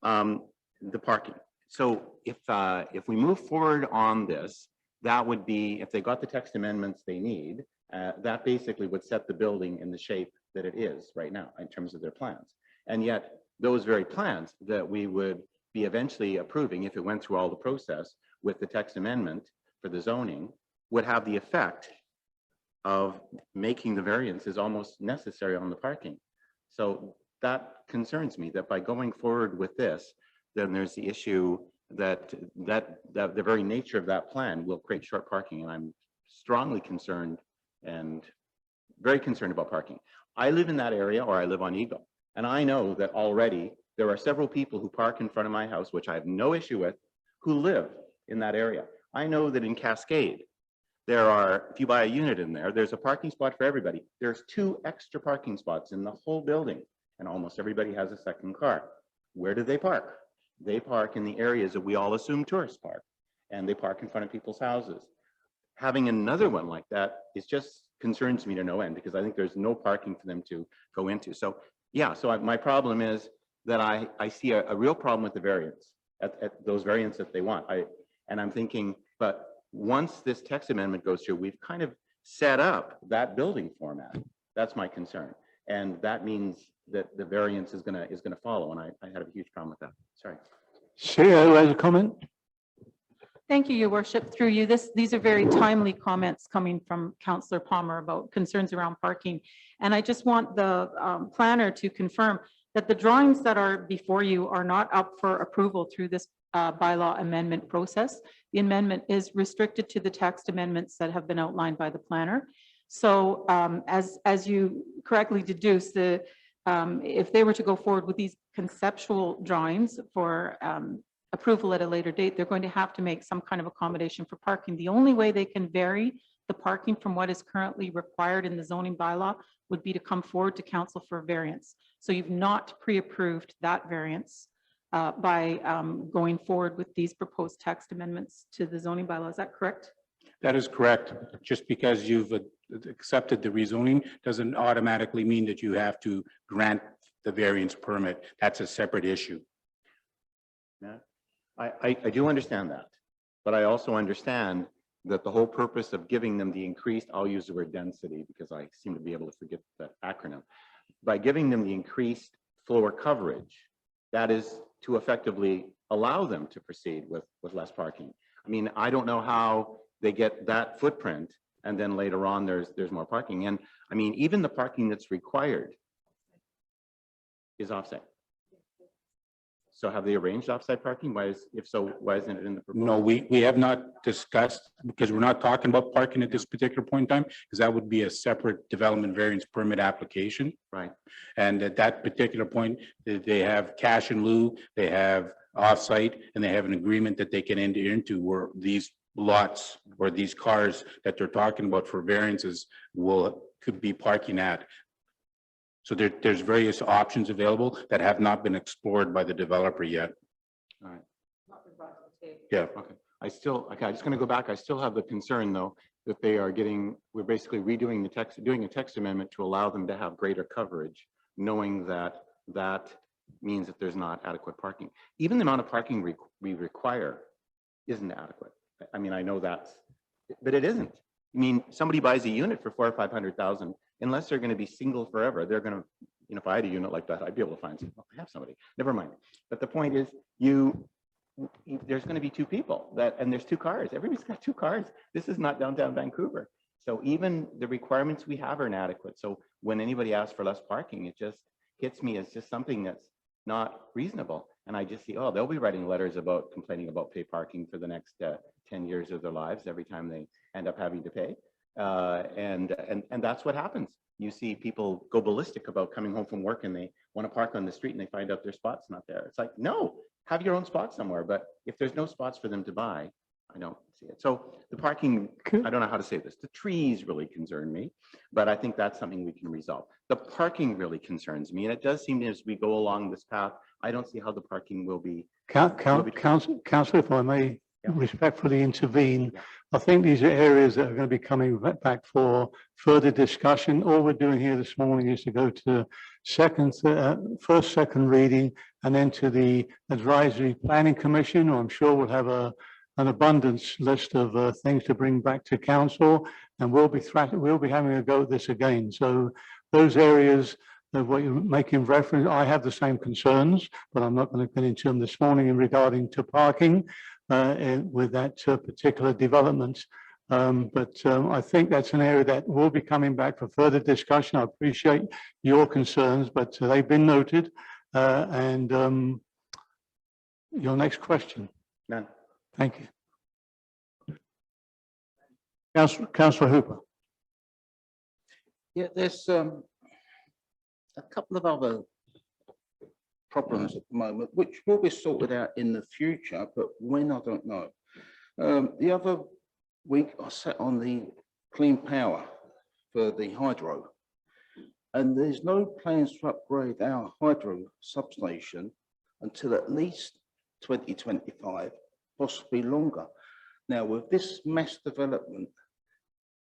the parking. So if we move forward on this, that would be, if they got the text amendments they need, that basically would set the building in the shape that it is right now in terms of their plans. And yet those very plans that we would be eventually approving, if it went through all the process with the text amendment for the zoning, would have the effect of making the variances almost necessary on the parking. So that concerns me, that by going forward with this, then there's the issue that the very nature of that plan will create short parking. And I'm strongly concerned and very concerned about parking. I live in that area, or I live on Eagle, and I know that already there are several people who park in front of my house, which I have no issue with, who live in that area. I know that in Cascade, there are, if you buy a unit in there, there's a parking spot for everybody. There's 2 extra parking spots in the whole building, and almost everybody has a second car. Where do they park? They park in the areas that we all assume tourists park, and they park in front of people's houses. Having another one like that is just concerns me to no end, because I think there's no parking for them to go into. So yeah, so my problem is that I see a real problem with the variance, at those variants that they want. And I'm thinking, but once this text amendment goes through, we've kind of set up that building format. That's my concern. And that means that the variance is gonna follow. And I had a huge problem with that. Sorry. CAO has a comment. Thank you, your worship. Through you, these are very timely comments coming from Councillor Palmer about concerns around parking. And I just want the planner to confirm that the drawings that are before you are not up for approval through this bylaw amendment process. The amendment is restricted to the text amendments that have been outlined by the planner. So as you correctly deduce, if they were to go forward with these conceptual drawings for approval at a later date, they're going to have to make some kind of accommodation for parking. The only way they can vary the parking from what is currently required in the zoning bylaw would be to come forward to council for a variance. So you've not pre-approved that variance by going forward with these proposed text amendments to the zoning bylaw. Is that correct? That is correct. Just because you've accepted the rezoning doesn't automatically mean that you have to grant the variance permit. That's a separate issue. Yeah. I do understand that, but I also understand that the whole purpose of giving them the increased, I'll use the word density because I seem to be able to forget that acronym. By giving them the increased floor coverage, that is to effectively allow them to proceed with less parking. I mean, I don't know how they get that footprint and then later on there's more parking. And I mean, even the parking that's required is offsite. So have they arranged offsite parking? If so, why isn't it in the proposal? No, we have not discussed, because we're not talking about parking at this particular point in time, because that would be a separate development variance permit application. Right. And at that particular point, they have cash in lieu, they have offsite, and they have an agreement that they can enter into where these lots or these cars that they're talking about for variances could be parking at. So there's various options available that have not been explored by the developer yet. All right. Yeah. Okay. I'm just going to go back. I still have the concern though, that we're basically redoing the text, doing a text amendment to allow them to have greater coverage, knowing that that means that there's not adequate parking. Even the amount of parking we require isn't adequate. I mean, I know but it isn't. I mean, somebody buys a unit for $400,000 or $500,000, unless they're going to be single forever, they're going to, if I had a unit like that, I'd be able to find somebody. Never mind. But the point is, there's going to be two people and there's two cars. Everybody's got two cars. This is not downtown Vancouver. So even the requirements we have are inadequate. So when anybody asks for less parking, it just hits me as just something that's not reasonable. And I just see, oh, they'll be writing letters about complaining about pay parking for the next 10 years of their lives every time they end up having to pay. And that's what happens. You see people go ballistic about coming home from work and they want to park on the street and they find out their spot's not there. It's like, no, have your own spot somewhere. But if there's no spots for them to buy, I don't see it. So the parking, I don't know how to say this. The trees really concern me, but I think that's something we can resolve. The parking really concerns me. And it does seem as we go along this path, I don't see how the parking will be. Councillor, if I may Yeah. respectfully intervene, Yeah. I think these are areas that are going to be coming back for further discussion. All we're doing here this morning is to go to first, second reading, and then to the Advisory Planning Commission. I'm sure we'll have an abundance list of things to bring back to council, and we'll be having a go at this again. So those areas of what you're making reference, I have the same concerns, but I'm not going to get into them this morning in regarding to parking with that particular development. I think that's an area that will be coming back for further discussion. I appreciate your concerns, but they've been noted. Your next question. None. Thank you. Councillor Hooper. Yeah, there's a couple of other problems at the moment, which will be sorted out in the future, but when, I don't know. The other week, I sat on the clean power for the hydro, and there's no plans to upgrade our hydro substation until at least 2025, possibly longer. Now, with this mass development,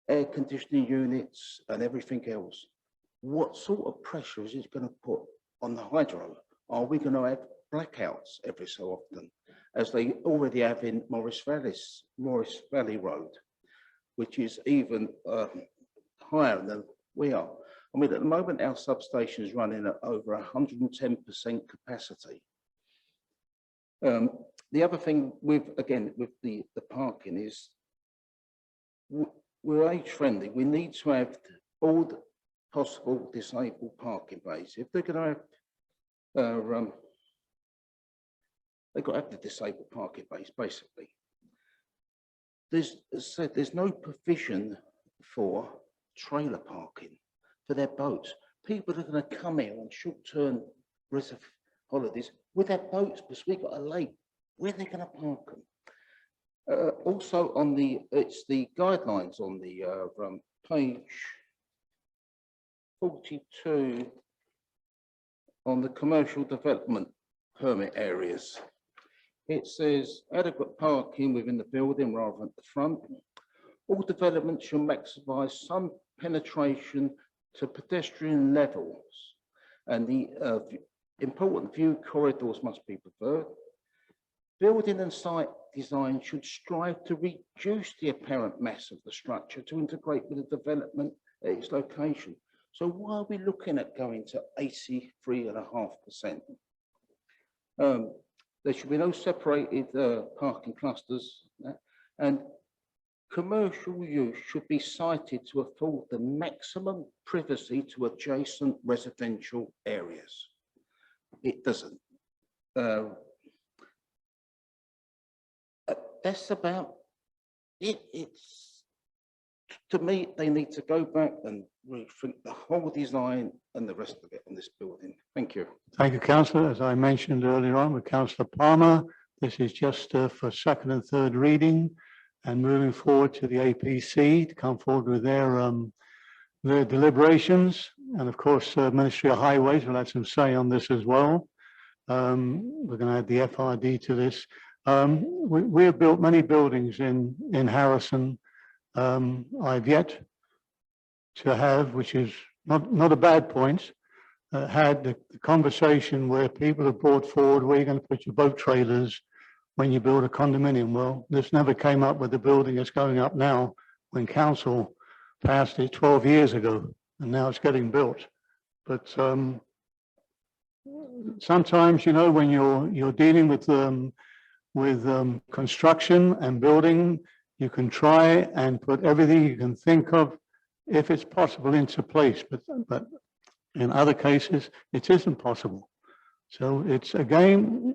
air conditioning units and everything else, what sort of pressure is it going to put on the hydro? Are we going to have blackouts every so often, as they already have in Morris Valley Road, which is even higher than we are? I mean, at the moment, our substation is running at over 110% capacity. The other thing with the parking is we're age friendly. We need to have all the possible disabled parking bays. If they're going to have they've got to have the disabled parking base, basically. There's no provision for trailer parking for their boats. People are going to come here on short-term holidays with their boats because we've got a lake. Where are they going to park them? Also, it's the guidelines on the page 42 on the commercial development permit areas. It says adequate parking within the building rather than the front. All developments shall maximize some penetration to pedestrian levels, and the important view corridors must be preferred. Building and site design should strive to reduce the apparent mass of the structure to integrate with the development at its location. So why are we looking at going to 83.5%? There should be no separated parking clusters, and commercial use should be cited to afford the maximum privacy to adjacent residential areas. It doesn't. That's about it. It's, to me, they need to go back and rethink the whole design and the rest of it on this building. Thank you. Thank you, councillor. As I mentioned earlier on with councillor Palmer, this is just for second and third reading and moving forward to the APC to come forward with their deliberations. And of course, Ministry of Highways will have some say on this as well. We're going to add the FRD to this. We have built many buildings in Harrison. I've yet to have, which is not a bad point, had the conversation where people have brought forward, where you're going to put your boat trailers when you build a condominium. Well, this never came up with the building that's going up now when council passed it 12 years ago, and now it's getting built. But sometimes, you know, when you're dealing with construction and building, you can try and put everything you can think of, if it's possible, into place. But in other cases, it isn't possible. So it's, again,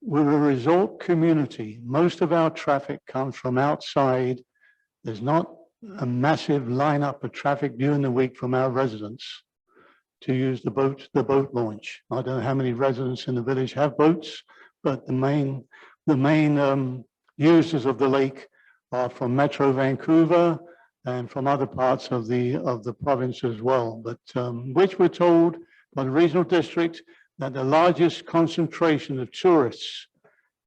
we're a resort community. Most of our traffic comes from outside. There's not a massive lineup of traffic during the week from our residents to use the boat launch. I don't know how many residents in the village have boats, but the main users of the lake are from Metro Vancouver and from other parts of the province as well. But which we're told by the regional district that the largest concentration of tourists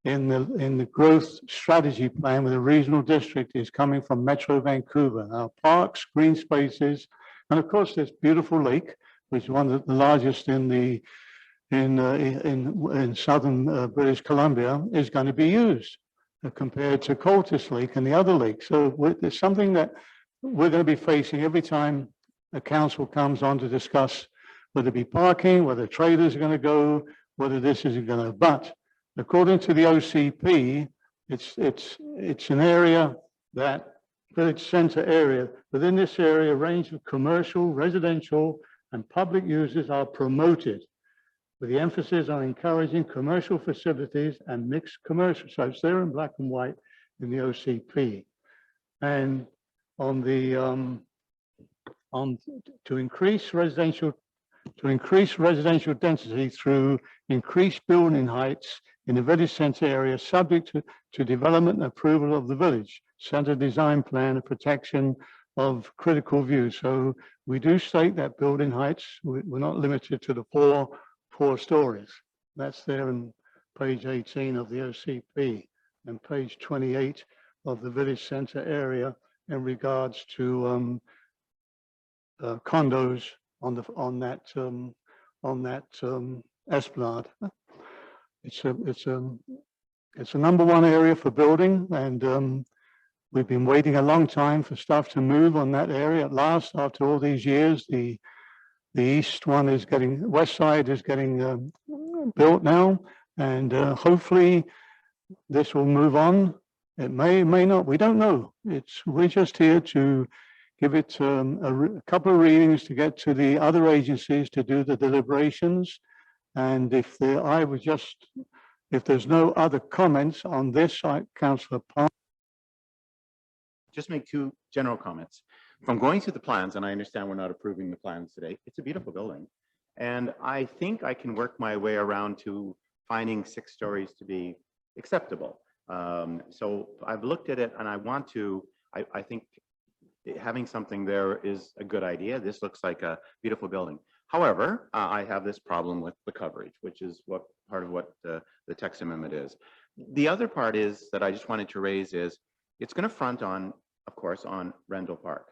in the growth strategy plan with the regional district is coming from Metro Vancouver. Our parks, green spaces, and of course this beautiful lake, which is one of the largest in southern British Columbia, is going to be used compared to Coltis Lake and the other lakes. So there's something that we're going to be facing every time a council comes on to discuss whether it be parking, whether trailers are going to go, whether this is going to. But according to the OCP, it's an area, that village centre area. Within this area, a range of commercial, residential, and public uses are promoted, with the emphasis on encouraging commercial facilities and mixed commercial. So it's there in black and white in the OCP. And on the to increase residential density through increased building heights in the village centre area, subject to development and approval of the village centre design plan and protection of critical views. So we do state that building heights, we're not limited to the four stories. That's there in page 18 of the OCP and page 28 of the village centre area in regards to condos on that esplanade. It's a number one area for building, and we've been waiting a long time for stuff to move on that area. At last, after all these years, the west side is getting built now, and hopefully this will move on. It may not, we don't know. We're just here to give it a couple of readings to get to the other agencies to do the deliberations. And if there's no other comments on this, Councillor Palmer. Just make two general comments. From going through the plans, and I understand we're not approving the plans today, it's a beautiful building. And I think I can work my way around to finding 6 stories to be acceptable. So I've looked at it, and I think having something there is a good idea. This looks like a beautiful building. However, I have this problem with the coverage, which is part of what the text amendment is. The other part is that I just wanted to raise is it's going to front on, of course, on Rendell Park.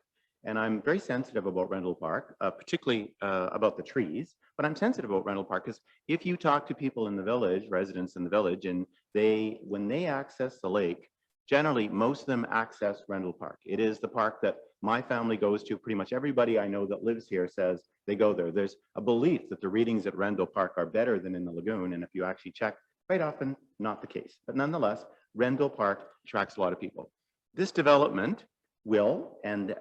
And I'm very sensitive about Rendell Park, particularly about the trees, but I'm sensitive about Rendell Park because if you talk to people in the village, residents in the village, and when they access the lake, generally most of them access Rendell Park. It is the park that my family goes to. Pretty much everybody I know that lives here says they go there. There's a belief that the readings at Rendell Park are better than in the lagoon. And if you actually check, quite often not the case. But nonetheless, Rendell Park attracts a lot of people. This development will, and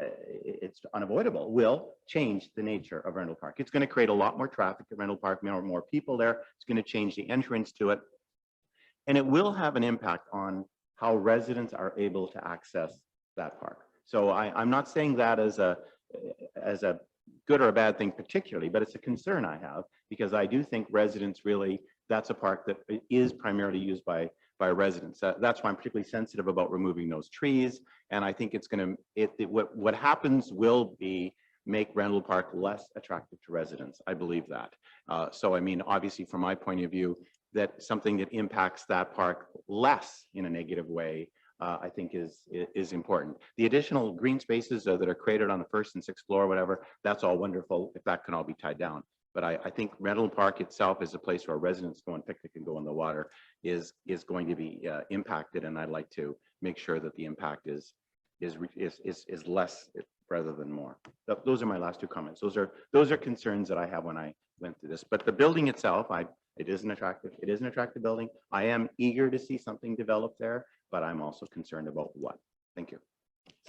it's unavoidable, will change the nature of Rendell Park. It's going to create a lot more traffic at Rendell Park, more people there. It's going to change the entrance to it. And it will have an impact on how residents are able to access that park. So I'm not saying that as a good or a bad thing particularly, but it's a concern I have because I do think residents really, that's a park that is primarily used by residents. That's why I'm particularly sensitive about removing those trees. And I think it's going to, what happens will be make Rendell Park less attractive to residents. I believe that. So I mean, obviously from my point of view, that something that impacts that park less in a negative way, I think is important. The additional green spaces that are created on the first and sixth floor, or whatever, that's all wonderful if that can all be tied down. But I think Rendell Park itself is a place where residents go and picnic and go in the water is going to be impacted, and I'd like to make sure that the impact is less rather than more. Those are my last two comments. Those are concerns that I have when I went through this. But the building itself, it is an attractive building. I am eager to see something develop there, but I'm also concerned about what. Thank you.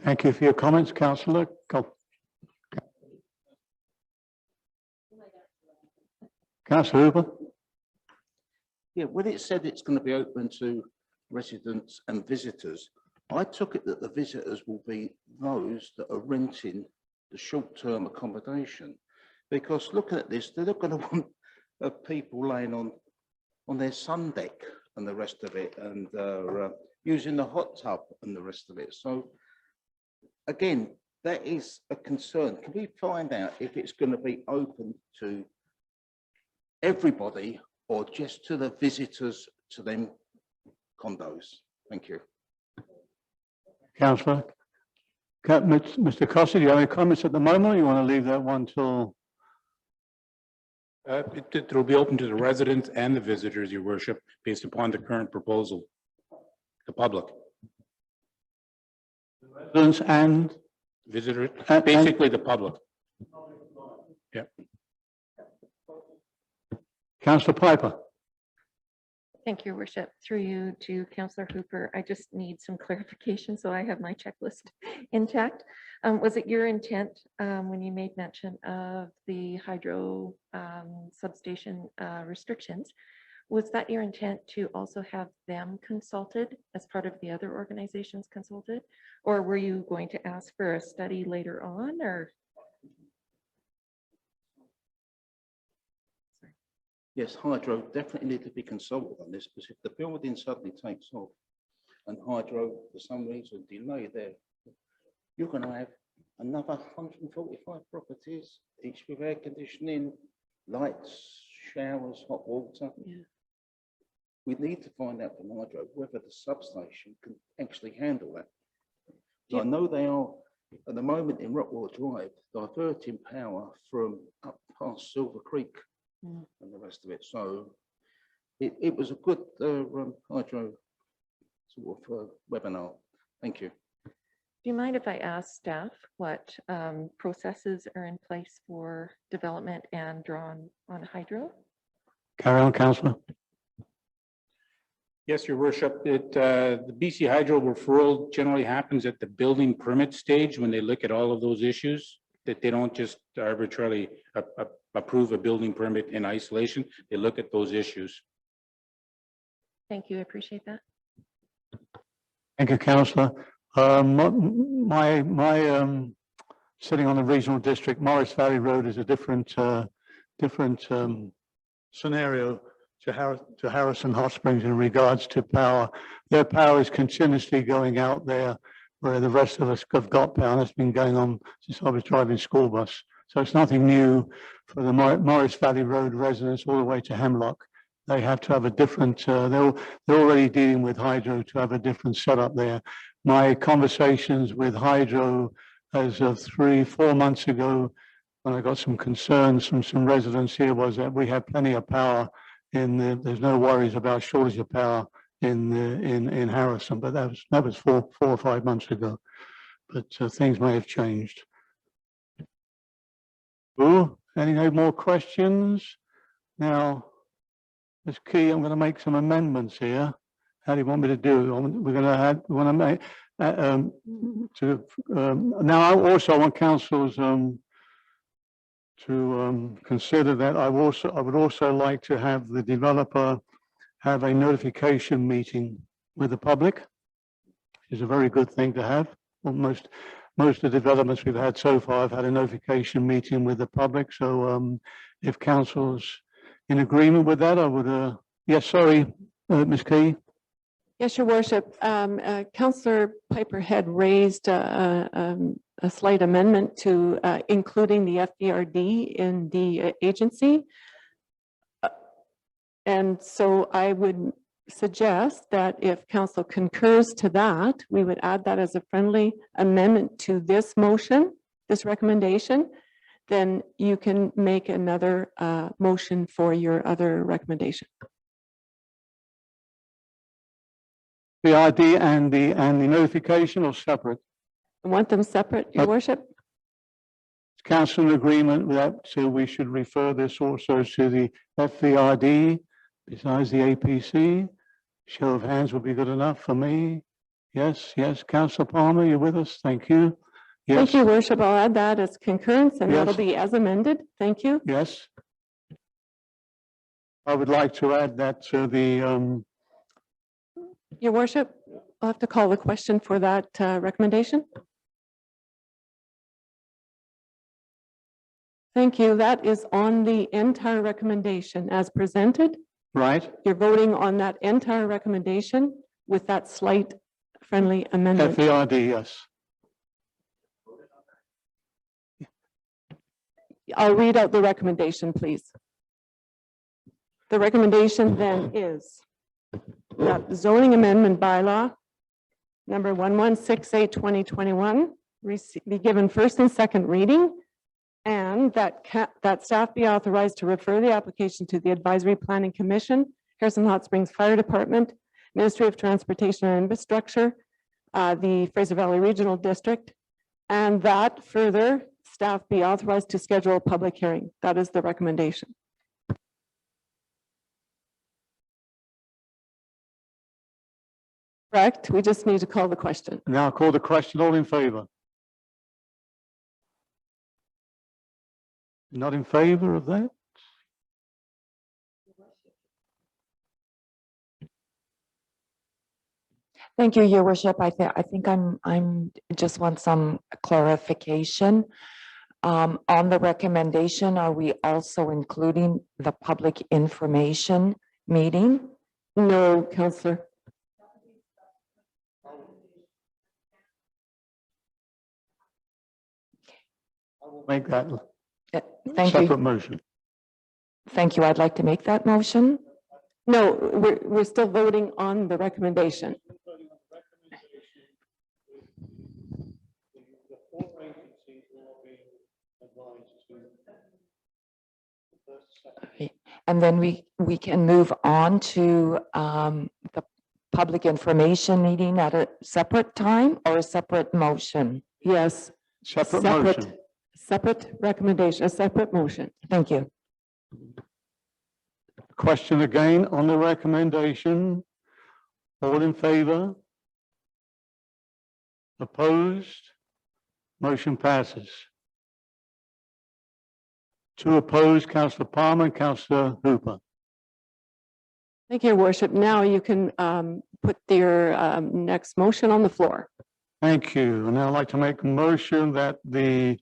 Thank you for your comments, Councillor. Councillor Hooper. Yeah, when it said it's going to be open to residents and visitors, I took it that the visitors will be those that are renting the short-term accommodation. Because looking at this, they're not going to want people laying on their sun deck and the rest of it, and using the hot tub and the rest of it. So again, that is a concern. Can we find out if it's going to be open to everybody or just to the visitors to them condos? Thank you. Councillor. Mr. Costa, do you have any comments at the moment, or you want to leave that one till? It will be open to the residents and the visitors, Your Worship, based upon the current proposal, the public. Residents and? Visitors, And- basically the public. Yeah. Councillor Piper. Thank you, Your Worship. Through you to Councillor Hooper, I just need some clarification so I have my checklist intact. Was it your intent when you made mention of the hydro substation restrictions? Was that your intent to also have them consulted as part of the other organizations consulted? Or were you going to ask for a study later on, or? Yes, Hydro definitely need to be consulted on this, because if the building suddenly takes off and Hydro, for some reason, delay there, you're going to have another 145 properties, each with air conditioning, lights, showers, hot water. Yeah. We need to find out from Hydro whether the substation can actually handle that. So I know they are, at the moment in Rockwell Drive, diverting power from up past Silver Creek and the rest of it. So it was a good Hydro sort of webinar. Thank you. Do you mind if I ask staff what processes are in place for development and drawn on hydro? Carry on, Councillor. Yes, Your Worship. The BC Hydro referral generally happens at the building permit stage when they look at all of those issues, that they don't just arbitrarily approve a building permit in isolation. They look at those issues. Thank you. I appreciate that. Thank you, Councillor. My sitting on the regional district, Morris Valley Road is a different scenario to Harrison Hot Springs in regards to power. Their power is continuously going out there, where the rest of us have got power. That's been going on since I was driving school bus. So it's nothing new for the Morris Valley Road residents all the way to Hemlock. They have to have a different, they're already dealing with hydro to have a different setup there. My conversations with hydro as of 3-4 months ago, when I got some concerns from some residents here, was that we have plenty of power there's no worries about shortage of power in Harrison, but that was 4 or 5 months ago. But things may have changed. Ooh, any more questions? Now, Ms. Key, I'm going to make some amendments here. How do you want me to do? We're going to add, we want to make, now I also want councils to consider that I would also like to have the developer have a notification meeting with the public. It's a very good thing to have. Most of the developments we've had so far have had a notification meeting with the public. So if council's in agreement with that, I would, yes, sorry, Ms. Key. Yes, Your Worship. Councillor Piper had raised a slight amendment to including the FBRD in the agency. And so I would suggest that if council concurs to that, we would add that as a friendly amendment to this motion, this recommendation, then you can make another motion for your other recommendation. The ID and the notification, or separate? I want them separate, Your Worship. Is council in agreement with that? So we should refer this also to the FVRD besides the APC. Show of hands would be good enough for me. Yes, yes. Councillor Palmer, you're with us. Thank you. Yes. Thank you, Your Worship. I'll add that as concurrence, and that'll Yes. be as amended. Thank you. Yes. I would like to add that to the, Your Worship, I'll have to call the question for that recommendation. Thank you. That is on the entire recommendation as presented. right, You're voting on that entire recommendation with that slight friendly amendment. FVRD, yes. I'll read out the recommendation, please. The recommendation then is that the zoning amendment bylaw number 1168/2021 be given first and second reading, and that staff be authorized to refer the application to the Advisory Planning Commission, Harrison Hot Springs Fire Department, Ministry of Transportation and Infrastructure, the Fraser Valley Regional District, and that further staff be authorized to schedule a public hearing. That is the recommendation. Correct. We just need to call the question. Now call the question. All in favor? Not in favor of that? Thank you, Your Worship. I think I'm just want some clarification. On the recommendation, are we also including the public information meeting? No, Councillor. Make that Thank separate you. motion. Thank you. I'd like to make that motion. No, we're still voting on the recommendation. And then we can move on to the public information meeting at a separate time or a separate motion? Yes. Separate motion. Separate recommendation, a separate motion. Thank you. Question again on the recommendation. All in favor? Opposed? Motion passes. 2 opposed, Councillor Palmer and Councillor Hooper. Thank you, Your Worship. Now you can put your next motion on the floor. Thank you. And I'd like to make a motion that the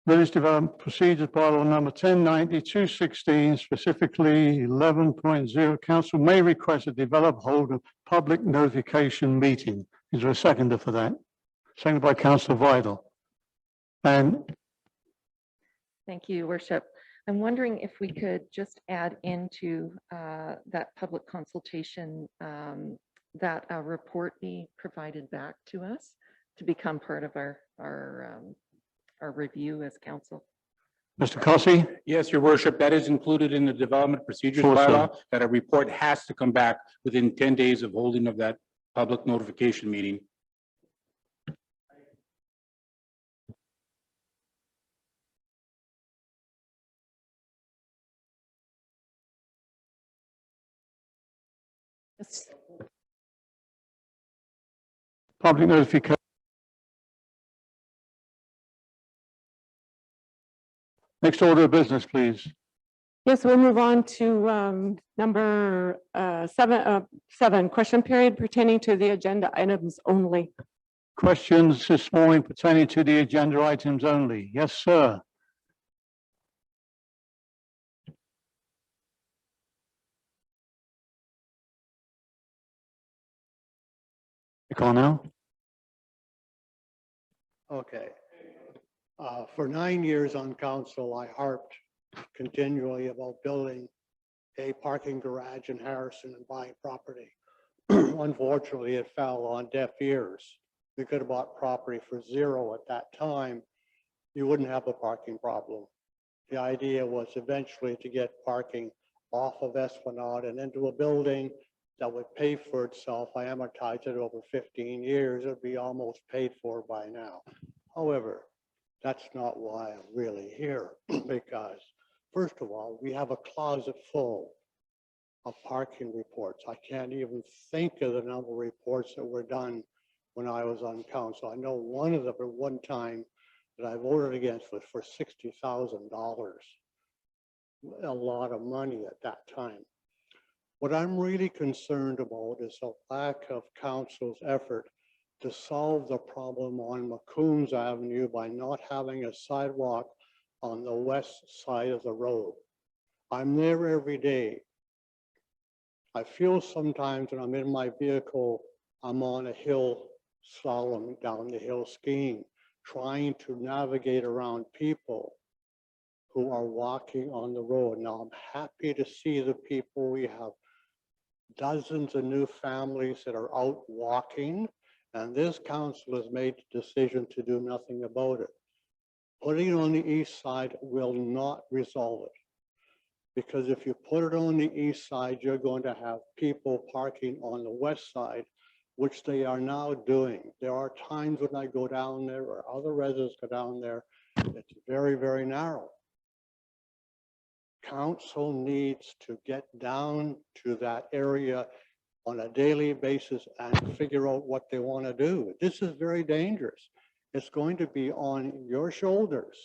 Village Development Procedures Bylaw number 1090-216, specifically 11.0, council may request a developer hold a public notification meeting. Is there a seconder for that? Seconded by Councillor Vital. And Thank you, Your Worship. I'm wondering if we could just add into that public consultation that a report be provided back to us to become part of our review as council. Mr. Cossey? Yes, your worship, that is included in the development procedures Sure, sir. bylaw, that a report has to come back within 10 days of holding of that public notification meeting. Yes. Public notification. Next order of business, please. Yes, we'll move on to number 7, question period pertaining to the agenda items only. Questions this morning pertaining to the agenda items only. Yes, sir. Cornell? Okay. For 9 years on council, I harped continually about building a parking garage in Harrison and buying property. Unfortunately, it fell on deaf ears. We could have bought property for $0 at that time. You wouldn't have a parking problem. The idea was eventually to get parking off of Esplanade and into a building that would pay for itself. I amortized it over 15 years. It would be almost paid for by now. However, that's not why I'm really here, because first of all, we have a closet full of parking reports. I can't even think of the number of reports that were done when I was on council. I know one of them at one time that I voted against was for $60,000. A lot of money at that time. What I'm really concerned about is the lack of council's effort to solve the problem on McCombs Avenue by not having a sidewalk on the west side of the road. I'm there every day. I feel sometimes when I'm in my vehicle, I'm on a hill slalom down the hill skiing, trying to navigate around people who are walking on the road. Now, I'm happy to see the people. We have dozens of new families that are out walking, and this council has made the decision to do nothing about it. Putting it on the east side will not resolve it, because if you put it on the east side, you're going to have people parking on the west side, which they are now doing. There are times when I go down there or other residents go down there, it's very, very narrow. Council needs to get down to that area on a daily basis and figure out what they want to do. This is very dangerous. It's going to be on your shoulders.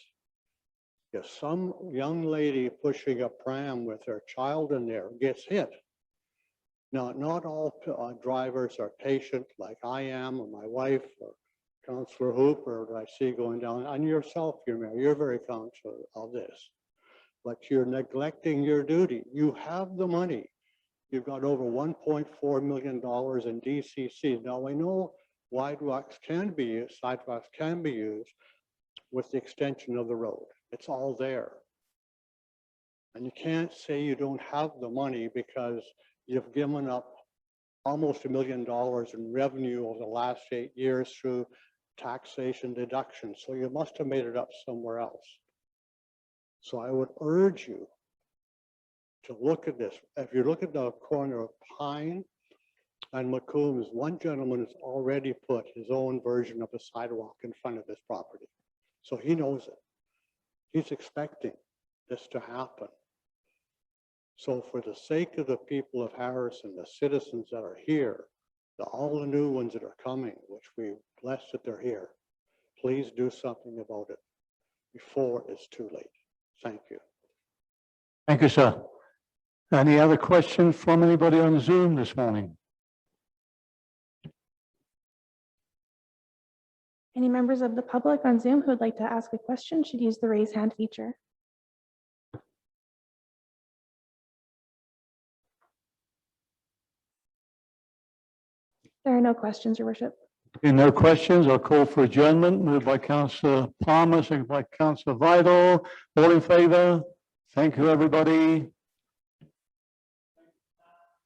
If some young lady pushing a pram with her child in there gets hit. Now, not all drivers are patient like I am, or my wife, or Councillor Hooper that I see going down, and yourself, you're very conscious of this. But you're neglecting your duty. You have the money. You've got over $1.4 million in DCC. Now, I know sidewalks can be used with the extension of the road. It's all there. And you can't say you don't have the money because you've given up almost $1 million in revenue over the last 8 years through taxation deductions. So you must have made it up somewhere else. So I would urge you to look at this. If you look at the corner of Pine and McCombs, one gentleman has already put his own version of a sidewalk in front of his property. So he knows it. He's expecting this to happen. So for the sake of the people of Harrison, the citizens that are here, all the new ones that are coming, which we bless that they're here, please do something about it before it's too late. Thank you. Thank you, sir. Any other questions from anybody on Zoom this morning? Any members of the public on Zoom who would like to ask a question should use the raise hand feature. There are no questions, Your Worship. No questions. I'll call for adjournment. Moved by Councillor Palmer, seconded by Councillor Vidal. All in favour? Thank you, everybody.